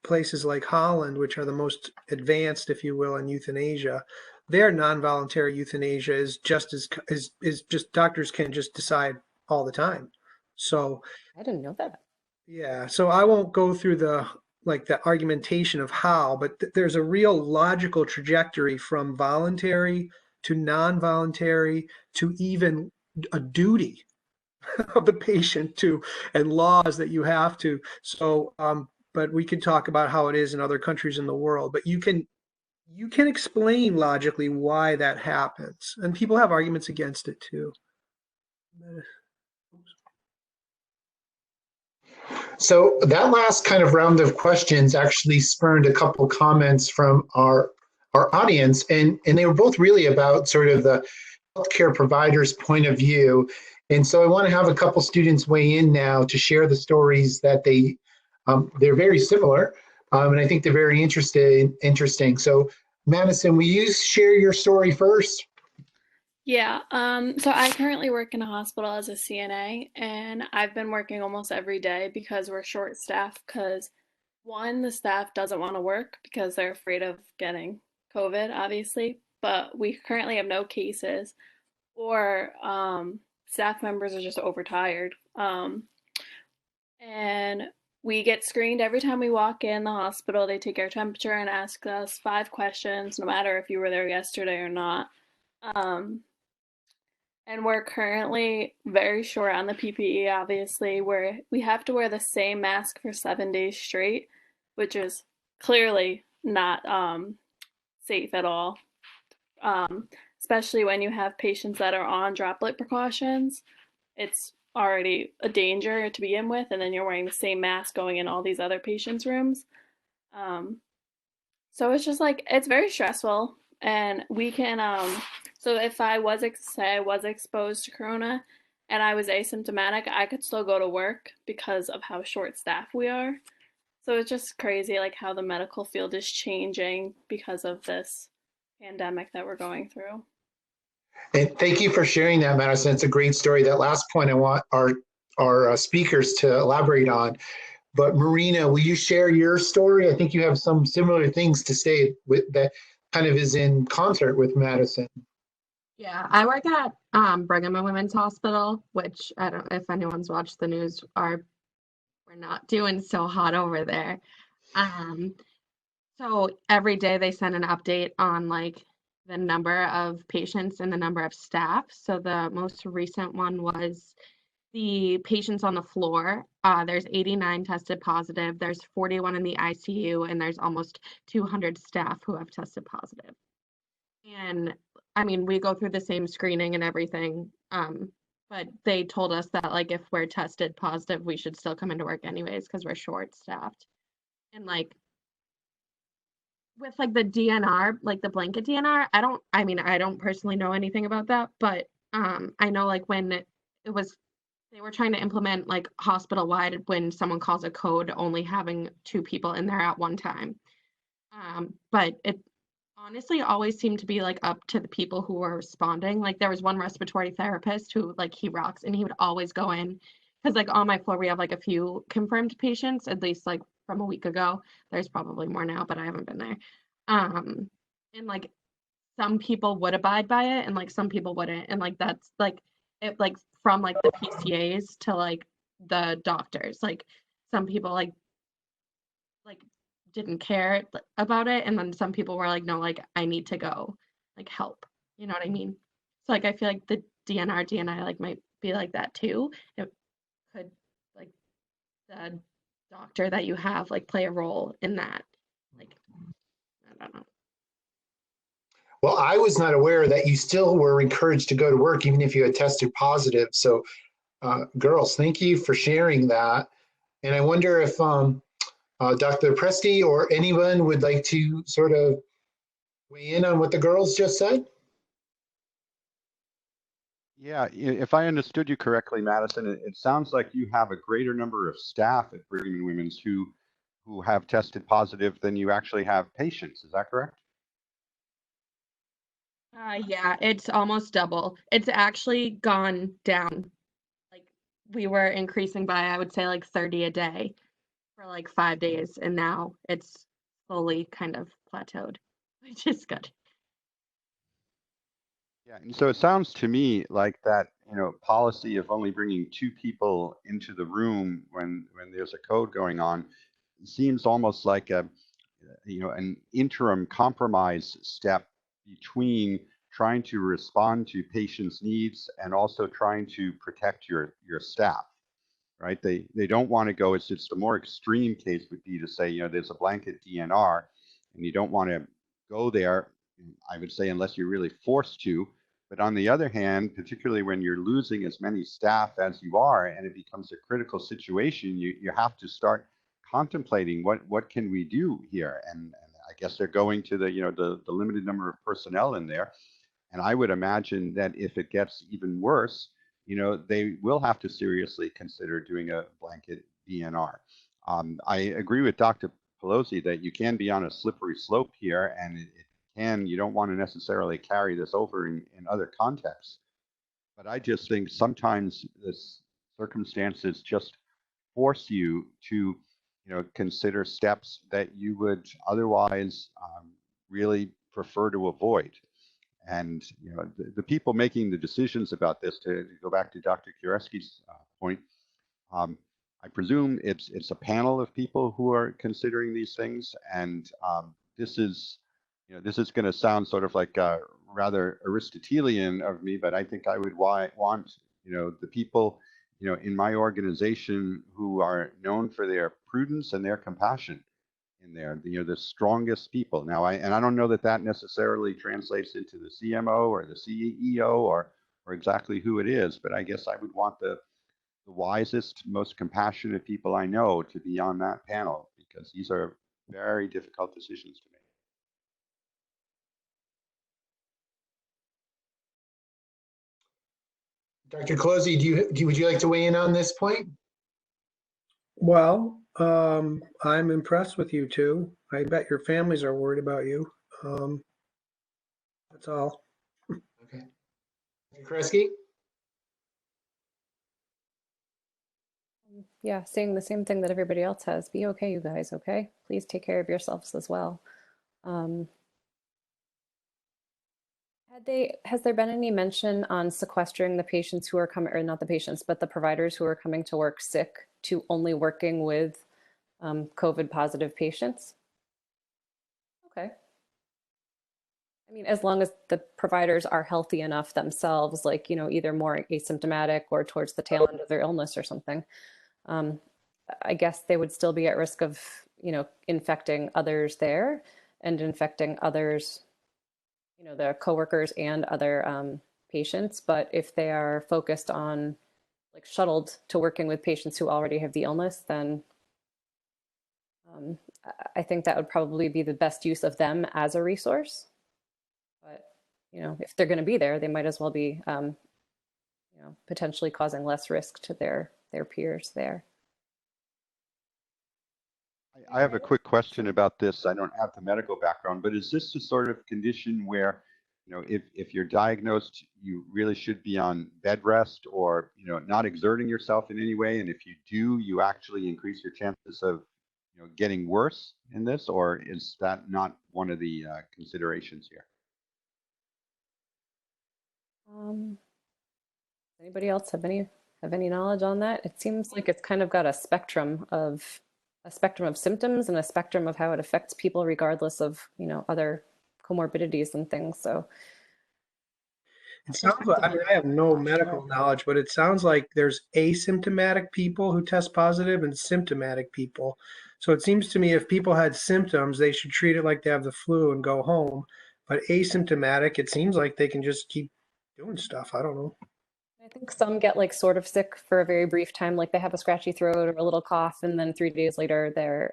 places like Holland, which are the most advanced, if you will, in euthanasia, their non-voluntary euthanasia is just doctors can just decide all the time. So I didn't know that. yeah, so I won't go through the argumentation of how, but there's a real logical trajectory from voluntary to non-voluntary to even a duty of the patient to, and laws that you have to. So, but we could talk about how it is in other countries in the world, but you can explain logically why that happens. And people have arguments against it too. So that last kind of round of questions actually spurned a couple comments from our audience, and they were both really about sort of the healthcare provider's point of view. And so I want to have a couple students weigh in now to share the stories that they're very similar, and I think they're very interesting. So Madison, will you share your story first? Yeah, so I currently work in a hospital as a CNA, and I've been working almost every day because we're short-staffed because one, the staff doesn't want to work because they're afraid of getting COVID, obviously, but we currently have no cases, or staff members are just overtired. And we get screened every time we walk in the hospital. They take our temperature and ask us 5 questions, no matter if you were there yesterday or not. And we're currently very short on the PPE, obviously, where we have to wear the same mask for 7 days straight, which is clearly not safe at all, especially when you have patients that are on droplet precautions. It's already a danger to begin with, and then you're wearing the same mask going in all these other patients' rooms. So it's just like, it's very stressful, and we can, so if I was exposed to corona and I was asymptomatic, I could still go to work because of how short-staffed we are. So it's just crazy, like, how the medical field is changing because of this pandemic that we're going through. And thank you for sharing that, Madison. It's a great story. That last point I want our speakers to elaborate on. But Marina, will you share your story? I think you have some similar things to say with that kind of is in concert with Madison. Yeah, I work at Brigham and Women's Hospital, which I don't know if anyone's watched the news. We're not doing so hot over there. So every day they send an update on like the number of patients and the number of staff. So the most recent one was the patients on the floor. There's 89 tested positive. There's 41 in the ICU, and there's almost 200 staff who have tested positive. And I mean, we go through the same screening and everything, but they told us that like if we're tested positive, we should still come into work anyways because we're short-staffed. And like with like the DNR, like the blanket DNR, I don't personally know anything about that, but I know like when they were trying to implement like hospital-wide when someone calls a code, only having 2 people in there at one time. But it honestly always seemed to be like up to the people who were responding. Like there was one respiratory therapist who like he rocks, and he would always go in because like on my floor we have like a few confirmed patients, at least like from a week ago. There's probably more now, but I haven't been there. And like some people would abide by it and like some people wouldn't. And like that's like it like from like the PCAs to like the doctors. Like some people like didn't care about it, and then some people were like, no, like I need to go like help. You know what I mean? So like I feel like the DNI like might be like that too. It could like the doctor that you have like play a role in that. Like I don't know. Well, I was not aware that you still were encouraged to go to work even if you had tested positive. So, girls, thank you for sharing that. And I wonder if Dr. LoPresti or anyone would like to sort of weigh in on what the girls just said. Yeah, if I understood you correctly, Madison, it sounds like you have a greater number of staff at Brigham and Women's who have tested positive than you actually have patients. Is that correct? Yeah, it's almost double. It's actually gone down. Like we were increasing by, I would say like 30 a day for like 5 days, and now it's slowly kind of plateaued, which is good. Yeah, and so it sounds to me like that, policy of only bringing 2 people into the room when there's a code going on seems almost like an interim compromise step between trying to respond to patients' needs and also trying to protect your staff, right? They don't want to go. It's the more extreme case would be to say, there's a blanket DNR, and you don't want to go there. I would say unless you're really forced to. But on the other hand, particularly when you're losing as many staff as you are, and it becomes a critical situation, you have to start contemplating what can we do here. And I guess they're going to the limited number of personnel in there. And I would imagine that if it gets even worse, they will have to seriously consider doing a blanket DNR. I agree with Dr. Colosi that you can be on a slippery slope here, and you don't want to necessarily carry this over in other contexts. But I just think sometimes this circumstances just force you to, consider steps that you would otherwise really prefer to avoid. And the people making the decisions about this, to go back to Dr. Curesky's point, I presume it's a panel of people who are considering these things, and this is going to sound sort of like rather Aristotelian of me, but I think I would want the people in my organization who are known for their prudence and their compassion in there, the strongest people. Now, I don't know that necessarily translates into the CMO or the CEO or exactly who it is, but I guess I would want the wisest, most compassionate people I know to be on that panel, because these are very difficult decisions to make. Dr. Colosi, would you like to weigh in on this point? Well, I'm impressed with you two. I bet your families are worried about you. That's all. Okay. Curesky? Yeah, saying the same thing that everybody else has. Be okay, you guys, okay? Please take care of yourselves as well. Has there been any mention on sequestering the patients who are coming, or not the patients, but the providers who are coming to work sick to only working with COVID positive patients? Okay. I mean, as long as the providers are healthy enough themselves, like, either more asymptomatic or towards the tail end of their illness or something, I guess they would still be at risk of, infecting others there and infecting others, their coworkers and other patients. But if they are focused on like shuttled to working with patients who already have the illness, then I think that would probably be the best use of them as a resource. But, if they're going to be there, they might as well be, potentially causing less risk to their peers there. I have a quick question about this. I don't have the medical background, but is this the sort of condition where if you're diagnosed, you really should be on bed rest or, not exerting yourself in any way. And if you do, you actually increase your chances of, getting worse in this, or is that not one of the considerations here? Anybody else have any knowledge on that? It seems like it's kind of got a spectrum of symptoms and a spectrum of how it affects people regardless of, other comorbidities and things. So It sounds like, I mean, I have no medical knowledge, but it sounds like there's asymptomatic people who test positive and symptomatic people. So it seems to me if people had symptoms, they should treat it like they have the flu and go home. But asymptomatic, it seems like they can just keep doing stuff. I don't know. I think some get like sort of sick for a very brief time, like they have a scratchy throat or a little cough, and then 3 days later they're,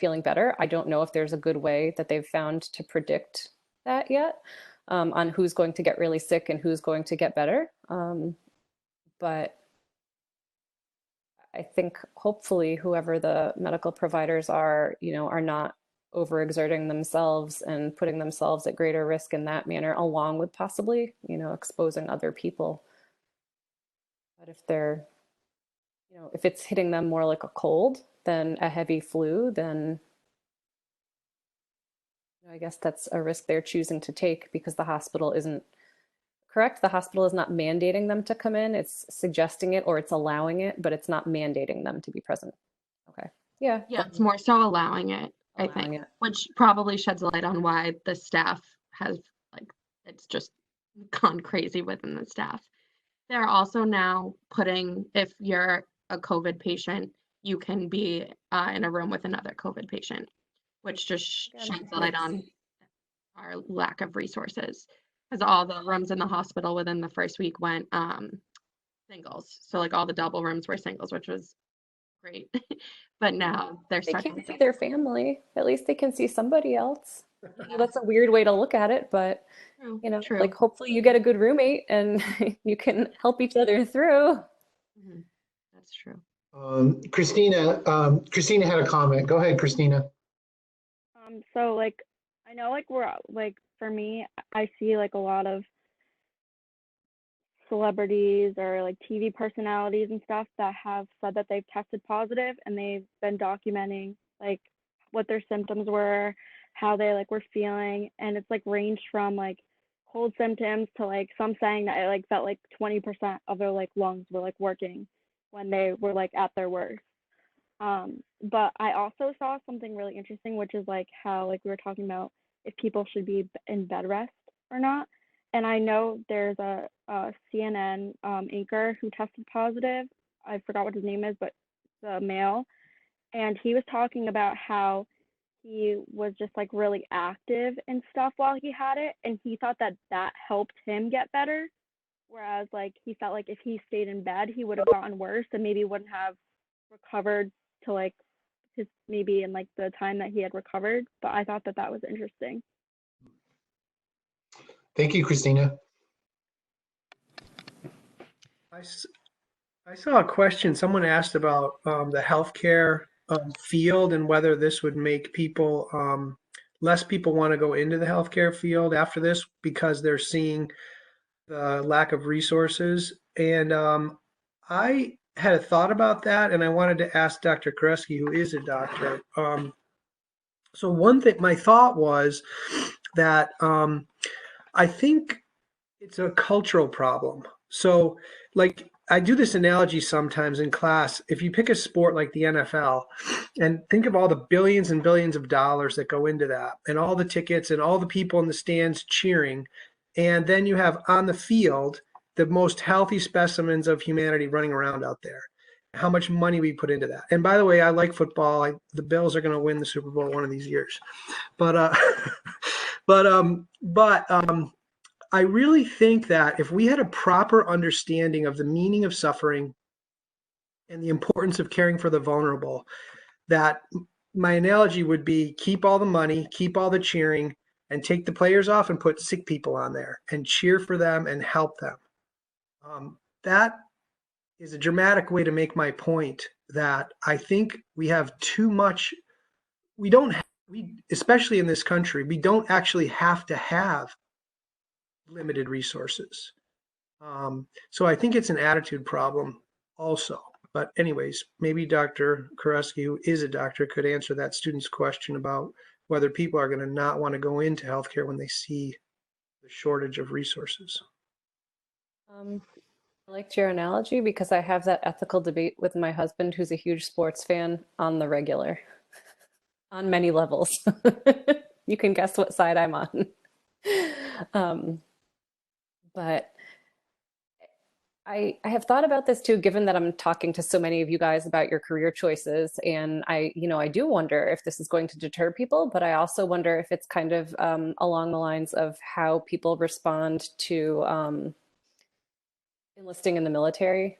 feeling better. I don't know if there's a good way that they've found to predict that yet, on who's going to get really sick and who's going to get better. But I think hopefully whoever the medical providers are, are not overexerting themselves and putting themselves at greater risk in that manner, along with possibly, exposing other people. But if they're, if it's hitting them more like a cold than a heavy flu, then I guess that's a risk they're choosing to take because the hospital isn't correct. The hospital is not mandating them to come in. It's suggesting it or it's allowing it, but it's not mandating them to be present. Okay. Yeah. Yeah, it's more so allowing it, I think, which probably sheds light on why the staff has, it's just gone crazy within the staff. They're also now putting, if you're a COVID patient, you can be in a room with another COVID patient, which just sheds light on our lack of resources. Because all the rooms in the hospital within the first week went singles. So all the double rooms were singles, which was great. But now they're starting to see their family. At least they can see somebody else. That's a weird way to look at it, but true. Hopefully you get a good roommate and you can help each other through. Mm-hmm. That's true. Christina had a comment. Go ahead, Christina. So I know we're for me, I see a lot of celebrities or TV personalities and stuff that have said that they've tested positive and they've been documenting what their symptoms were, how they were feeling, and it's ranged from cold symptoms to some saying that it felt 20% of their lungs were working when they were at their worst. But I also saw something really interesting, which is how we were talking about if people should be in bed rest or not. And I know there's a CNN anchor who tested positive. I forgot what his name is, but the male. And he was talking about how he was just really active and stuff while he had it. And he thought that helped him get better. Whereas he felt if he stayed in bed, he would have gotten worse and maybe wouldn't have recovered to his maybe in the time that he had recovered. But I thought that was interesting. Thank you, Christina. I saw a question. Someone asked about the healthcare field and whether this would make people, less people want to go into the healthcare field after this because they're seeing the lack of resources. And I had a thought about that, and I wanted to ask Dr. Curesky, who is a doctor. So one thing, my thought was that I think it's a cultural problem. So I do this analogy sometimes in class. If you pick a sport like the NFL and think of all the billions and billions of dollars that go into that and all the tickets and all the people in the stands cheering, and then you have on the field the most healthy specimens of humanity running around out there, how much money we put into that. And by the way, I like football. The Bills are going to win the Super Bowl one of these years. But I really think that if we had a proper understanding of the meaning of suffering and the importance of caring for the vulnerable, that my analogy would be keep all the money, keep all the cheering, and take the players off and put sick people on there and cheer for them and help them. That is a dramatic way to make my point that I think we have too much. We especially in this country, we don't actually have to have limited resources. So I think it's an attitude problem also. But anyways, maybe Dr. Curesky, who is a doctor, could answer that student's question about whether people are going to not want to go into healthcare when they see the shortage of resources. I liked your analogy because I have that ethical debate with my husband, who's a huge sports fan, on the regular, on many levels. You can guess what side I'm on. But I have thought about this too, given that I'm talking to so many of you guys about your career choices. And I do wonder if this is going to deter people, but I also wonder if it's kind of along the lines of how people respond to enlisting in the military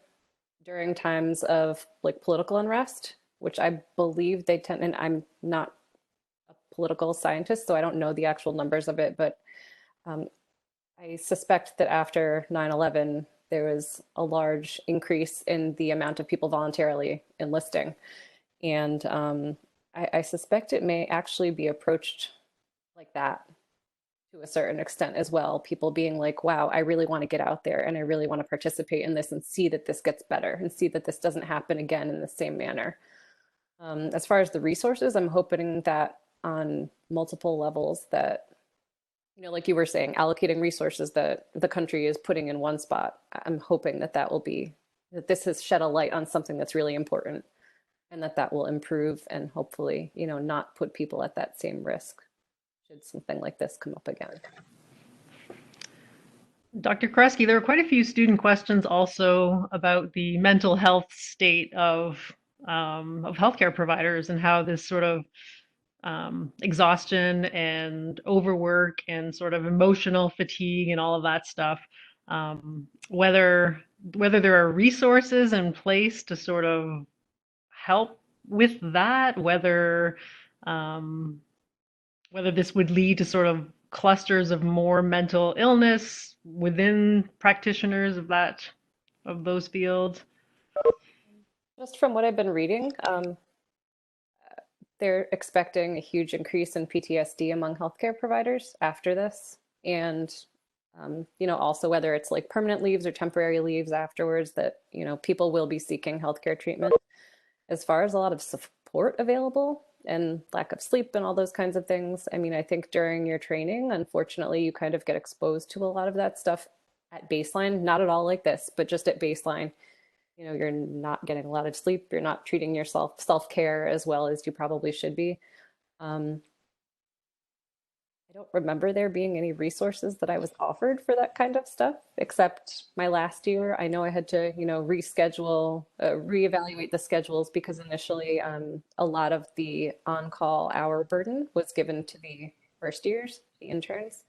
during times of like political unrest, which I believe they tend, and I'm not a political scientist, so I don't know the actual numbers of it, but I suspect that after 9/11, there was a large increase in the amount of people voluntarily enlisting. And I suspect it may actually be approached like that to a certain extent as well. People being like, wow, I really want to get out there and I really want to participate in this and see that this gets better and see that this doesn't happen again in the same manner. As far as the resources, I'm hoping that on multiple levels that, like you were saying, allocating resources that the country is putting in one spot, I'm hoping that that this has shed a light on something that's really important and that will improve and hopefully, not put people at that same risk should something like this come up again. Dr. Curesky, there were quite a few student questions also about the mental health state of healthcare providers and how this sort of exhaustion and overwork and sort of emotional fatigue and all of that stuff, whether there are resources in place to sort of help with that, whether this would lead to sort of clusters of more mental illness within practitioners of those fields. Just from what I've been reading, they're expecting a huge increase in PTSD among healthcare providers after this. And, also whether it's like permanent leaves or temporary leaves afterwards, that, people will be seeking healthcare treatment. As far as a lot of support available and lack of sleep and all those kinds of things, I mean, I think during your training, unfortunately, you kind of get exposed to a lot of that stuff at baseline, not at all like this, but just at baseline. You're not getting a lot of sleep. You're not treating yourself, self-care as well as you probably should be. I don't remember there being any resources that I was offered for that kind of stuff, except my last year. I know I had to, reschedule, reevaluate the schedules because initially a lot of the on-call hour burden was given to the first years, the interns.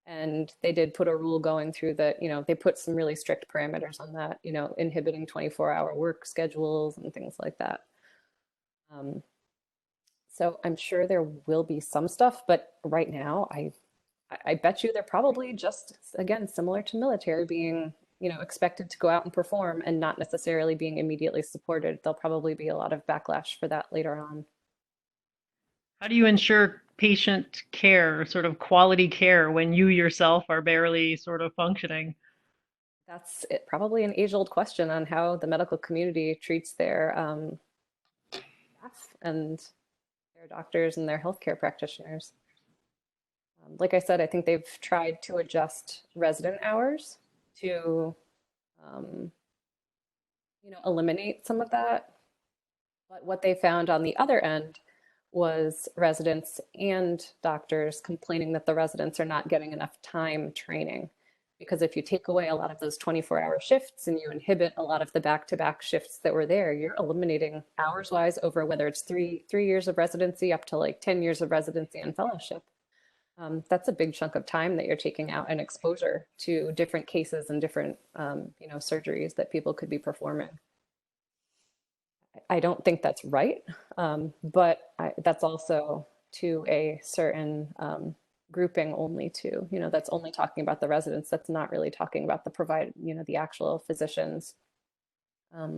And they did put a rule going through that, they put some really strict parameters on that, inhibiting 24-hour work schedules and things like that. So I'm sure there will be some stuff, but right now, I bet you they're probably just, again, similar to military being, expected to go out and perform and not necessarily being immediately supported. There'll probably be a lot of backlash for that later on. How do you ensure patient care, sort of quality care, when you yourself are barely sort of functioning? That's probably an age-old question on how the medical community treats their staff and their doctors and their healthcare practitioners. Like I said, I think they've tried to adjust resident hours to, eliminate some of that. But what they found on the other end was residents and doctors complaining that the residents are not getting enough time training. Because if you take away a lot of those 24-hour shifts and you inhibit a lot of the back-to-back shifts that were there, you're eliminating hours-wise over whether it's three years of residency up to like 10 years of residency and fellowship. That's a big chunk of time that you're taking out and exposure to different cases and different, surgeries that people could be performing. I don't think that's right, but that's also to a certain grouping only too. That's only talking about the residents. That's not really talking about the actual physicians. I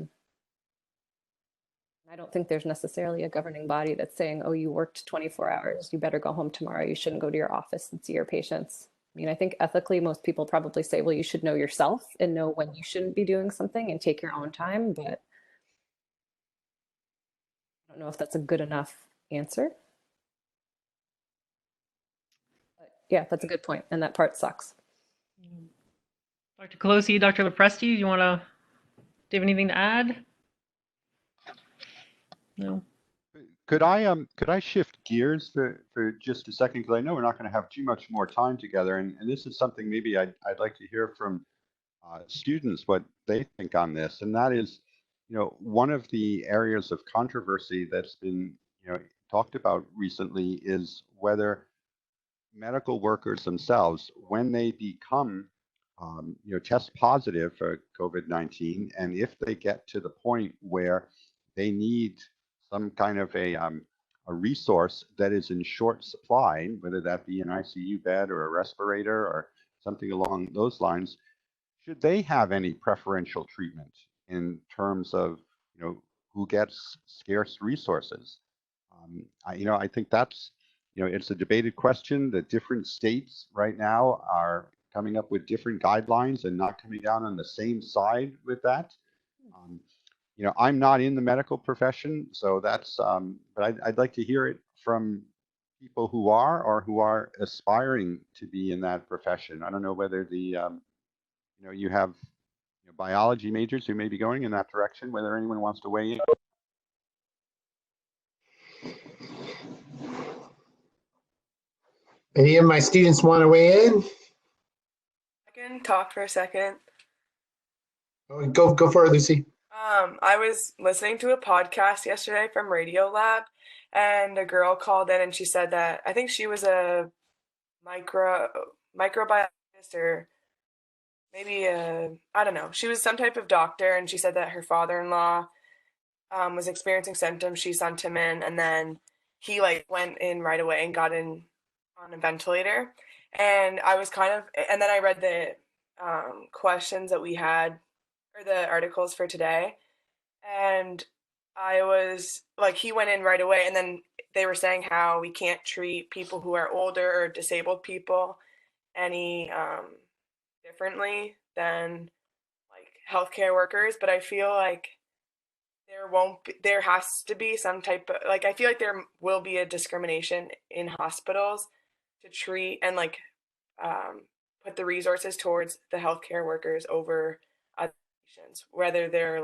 don't think there's necessarily a governing body that's saying, oh, you worked 24 hours, you better go home tomorrow, you shouldn't go to your office and see your patients. I mean, I think ethically, most people probably say, well, you should know yourself and know when you shouldn't be doing something and take your own time. But I don't know if that's a good enough answer. But yeah, that's a good point. And that part sucks. Dr. Colosi, Dr. LoPresti, do you have anything to add? No. Could I shift gears for just a second, because I know we're not going to have too much more time together, and this is something maybe I'd like to hear from students what they think on this, and that is, one of the areas of controversy that's been talked about recently is whether medical workers themselves, when they become test positive for COVID-19, and if they get to the point where they need some kind of a resource that is in short supply, whether that be an ICU bed or a respirator or something along those lines, should they have any preferential treatment in terms of who gets scarce resources? I think that's it's a debated question. The different states right now are coming up with different guidelines and not coming down on the same side with that. I'm not in the medical profession, so that's. But I'd like to hear it from people who are or who are aspiring to be in that profession. I don't know whether the you have biology majors who may be going in that direction. Whether anyone wants to weigh in. Any of my students want to weigh in? I can talk for a second. Go for it, Lucy. I was listening to a podcast yesterday from Radiolab, and a girl called in and she said that I think she was a microbiologist, or maybe I don't know. She was some type of doctor, and she said that her father-in-law was experiencing symptoms. She sent him in, and then he went in right away and got in on a ventilator. And I was and then I read the questions that we had, or the articles for today, and I was he went in right away, and then they were saying how we can't treat people who are older or disabled people any differently than healthcare workers. But I feel there has to be some type of I feel like there will be a discrimination in hospitals to treat and put the resources towards the healthcare workers over other patients, whether they're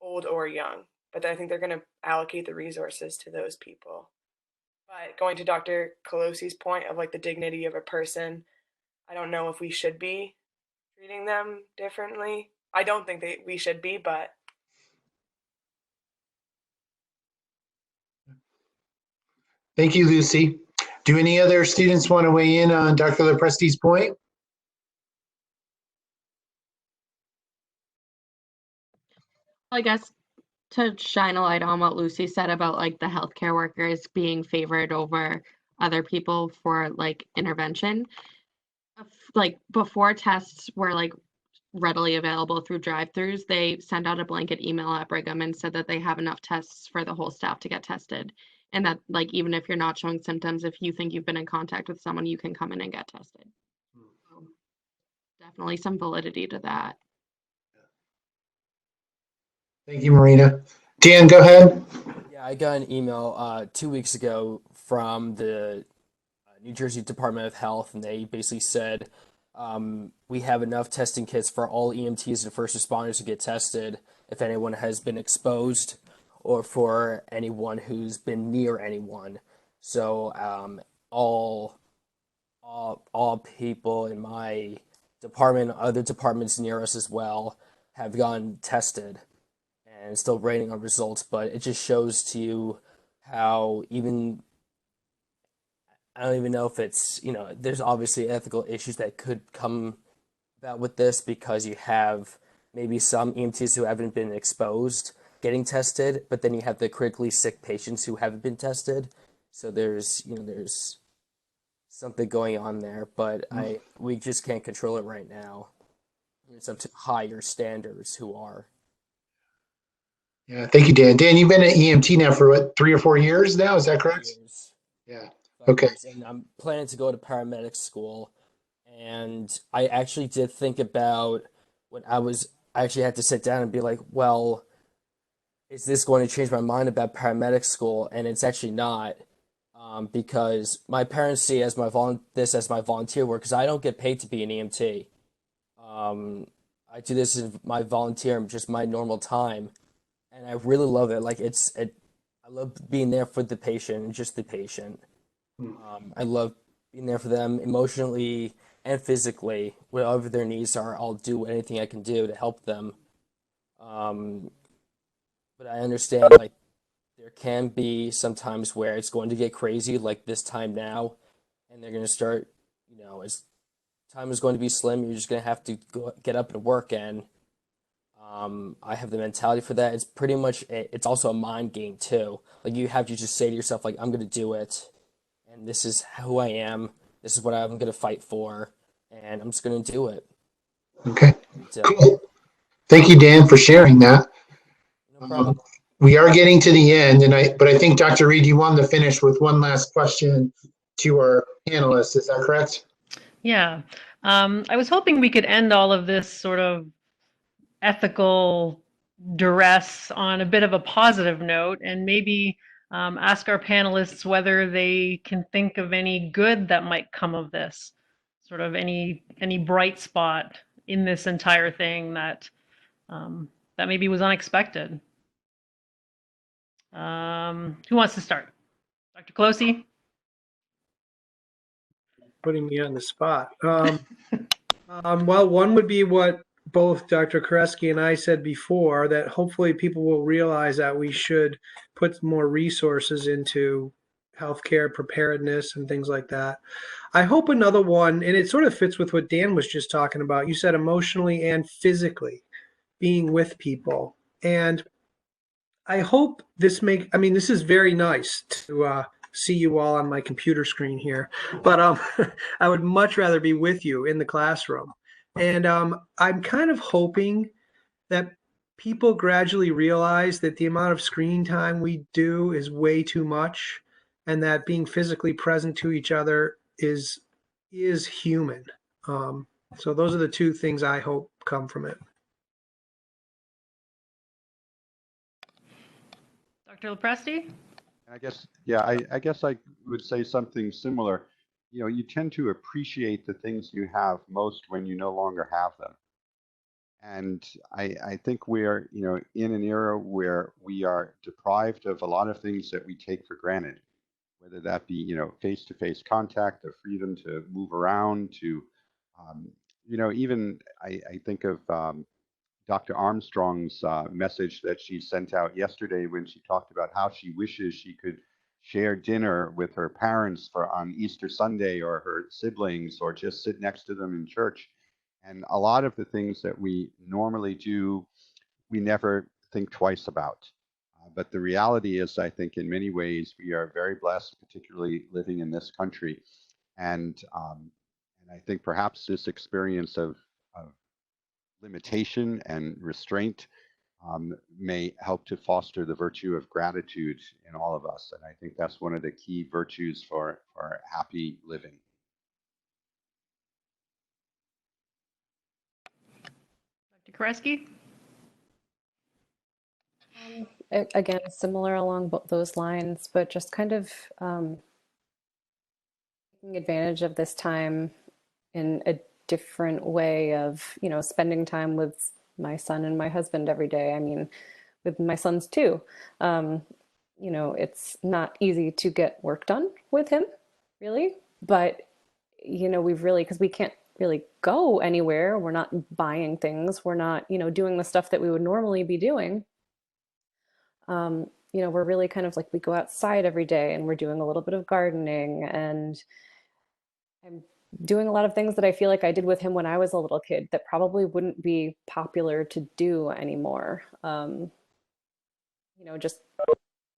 old or young. But I think they're going to allocate the resources to those people. But going to Dr. Colosi's point of the dignity of a person, I don't know if we should be treating them differently. I don't think we should be, but Thank you, Lucy. Do any other students want to weigh in on Dr. LoPresti's point? I guess to shine a light on what Lucy said about the healthcare workers being favored over other people for intervention. Before tests were readily available through drive-throughs, they sent out a blanket email at Brigham and said that they have enough tests for the whole staff to get tested. And that even if you're not showing symptoms, if you think you've been in contact with someone, you can come in and get tested. So definitely some validity to that. Thank you, Marina. Dan, go ahead. Yeah, I got an email 2 weeks ago from the New Jersey Department of Health, and they basically said, we have enough testing kits for all EMTs and first responders to get tested if anyone has been exposed or for anyone who's been near anyone. So all people in my department, other departments near us as well, have gotten tested and still waiting on results. But it just shows to you how I don't even know if it's, there's obviously ethical issues that could come about with this, because you have maybe some EMTs who haven't been exposed getting tested, but then you have the critically sick patients who haven't been tested. So there's something going on there, but we just can't control it right now. It's up to higher standards who are. Yeah, thank you, Dan. Dan, you've been at EMT now for what, 3 or 4 years now? Is that correct? Years. Yeah. 5 Okay. years. And I'm planning to go to paramedic school, And I actually did think about when I actually had to sit down and be like, well, is this going to change my mind about paramedic school? And it's actually not, because my parents see as this as my volunteer work because I don't get paid to be an EMT. I do this as my volunteer, just my normal time, and I really love it. Like I love being there for the patient and just the patient. I love being there for them emotionally and physically. Whatever their needs are, I'll do anything I can do to help them. Um, but I understand like there can be sometimes where it's going to get crazy, like this time now, and they're going to start, as time is going to be slim, you're just going to have to get up and work. And I have the mentality for that. It's pretty much, it's also a mind game too. Like you have to just say to yourself, like, I'm going to do it. And this is who I am. This is what I'm going to fight for. And I'm just going to do it. Okay, And, cool. Thank you, Dan, for sharing that. no problem. We are getting to the end, but I think Dr. Reed, you wanted to finish with one last question to our panelists. Is that correct? Yeah. I was hoping we could end all of this sort of ethical duress on a bit of a positive note and maybe ask our panelists whether they can think of any good that might come of this, sort of any bright spot in this entire thing that that maybe was unexpected. Who wants to start? Dr. Colosi? Putting me on the spot. Well, one would be what both Dr. Curesky and I said before, that hopefully people will realize that we should put more resources into healthcare preparedness and things like that. I hope another one, and it sort of fits with what Dan was just talking about. You said emotionally and physically being with people. And I hope this this is very nice to see you all on my computer screen here, but I would much rather be with you in the classroom. And I'm kind of hoping that people gradually realize that the amount of screen time we do is way too much, and that being physically present to each other is human. So those are the two things I hope come from it. Dr. LoPresti? I guess, yeah, I guess I would say something similar. You tend to appreciate the things you have most when you no longer have them. And I think we're, in an era where we are deprived of a lot of things that we take for granted, whether that be, face-to-face contact, the freedom to move around, to, even I think of Dr. Armstrong's message that she sent out yesterday when she talked about how she wishes she could share dinner with her parents on Easter Sunday, or her siblings, or just sit next to them in church. And a lot of the things that we normally do, we never think twice about. But the reality is, I think in many ways, we are very blessed, particularly living in this country. And I think perhaps this experience of limitation and restraint may help to foster the virtue of gratitude in all of us. And I think that's one of the key virtues for happy living. Dr. Curesky? Again, similar along those lines, but just kind of taking advantage of this time in a different way of, spending time with my son and my husband every day. I mean, with my sons too. It's not easy to get work done with him, really, but we've really, because we can't really go anywhere. We're not buying things. We're not, doing the stuff that we would normally be doing. We're really kind of like, we go outside every day and we're doing a little bit of gardening, and I'm doing a lot of things that I feel like I did with him when I was a little kid that probably wouldn't be popular to do anymore. Just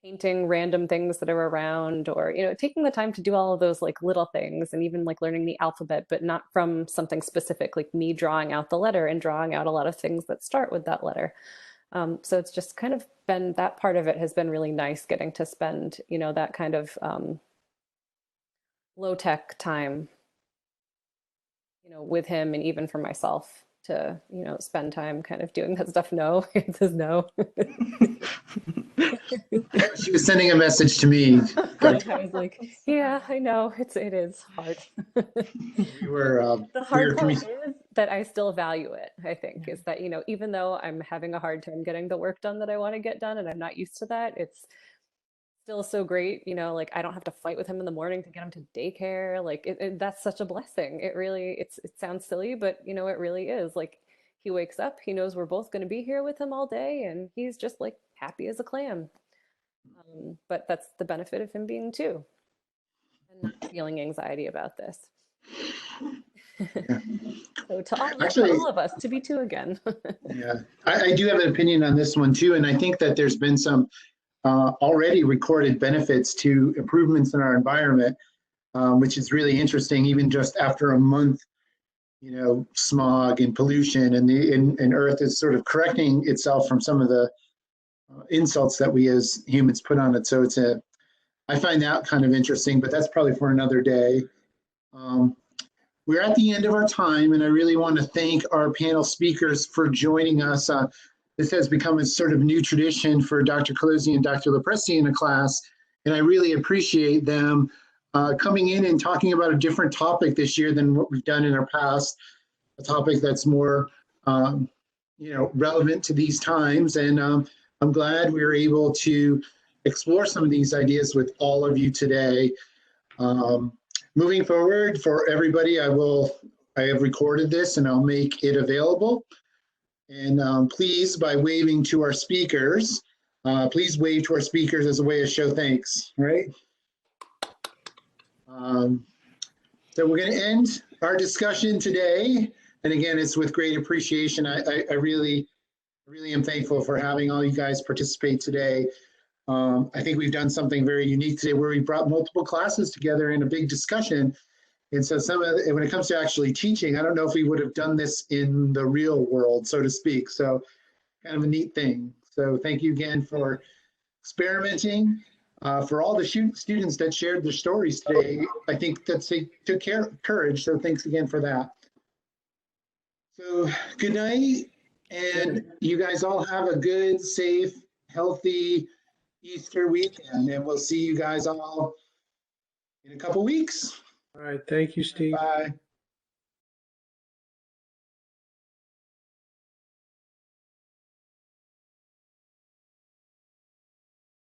painting random things that are around, or taking the time to do all of those like little things, and even like learning the alphabet, but not from something specific, like me drawing out the letter and drawing out a lot of things that start with that letter. So it's just kind of been, that part of it has been really nice, getting to spend that kind of low tech time with him, and even for myself to, spend time kind of doing that stuff. No, it says no. She was sending a message to me. I was like, yeah, I know it is hard. We were, The hard part is that I still value it, I think, is that, even though I'm having a hard time getting the work done that I want to get done, and I'm not used to that, it's still so great, like I don't have to fight with him in the morning to get him to daycare. Like that's such a blessing. It really, it sounds silly, but it really is. Like he wakes up, he knows we're both going to be here with him all day, and he's just like happy as a clam. But that's the benefit of him being two and not feeling anxiety about this. Yeah. So to Actually, all of us, to be two again. Yeah, I do have an opinion on this one too, and I think that there's been some already recorded benefits to improvements in our environment, which is really interesting. Even just after a month, smog and pollution, and Earth is sort of correcting itself from some of the insults that we as humans put on it. So I find that kind of interesting, but that's probably for another day. We're at the end of our time, and I really want to thank our panel speakers for joining us. This has become a sort of new tradition for Dr. Colosi and Dr. LoPresti in a class, and I really appreciate them coming in and talking about a different topic this year than what we've done in our past, a topic that's more relevant to these times. And I'm glad we were able to explore some of these ideas with all of you today. Moving forward, for everybody, I have recorded this and I'll make it available. And please, by waving to our speakers, please wave to our speakers as a way to show thanks, right? So we're going to end our discussion today. And again, it's with great appreciation. I really am thankful for having all you guys participate today. I think we've done something very unique today where we brought multiple classes together in a big discussion. And so when it comes to actually teaching, I don't know if we would have done this in the real world, so to speak. So kind of a neat thing. So thank you again for experimenting. For all the students that shared their stories today, I think that they took courage. So thanks again for that. So good night. And you guys all have a good, safe, healthy Easter weekend, and we'll see you guys all in a couple weeks. All right. Thank you, Steve. Bye.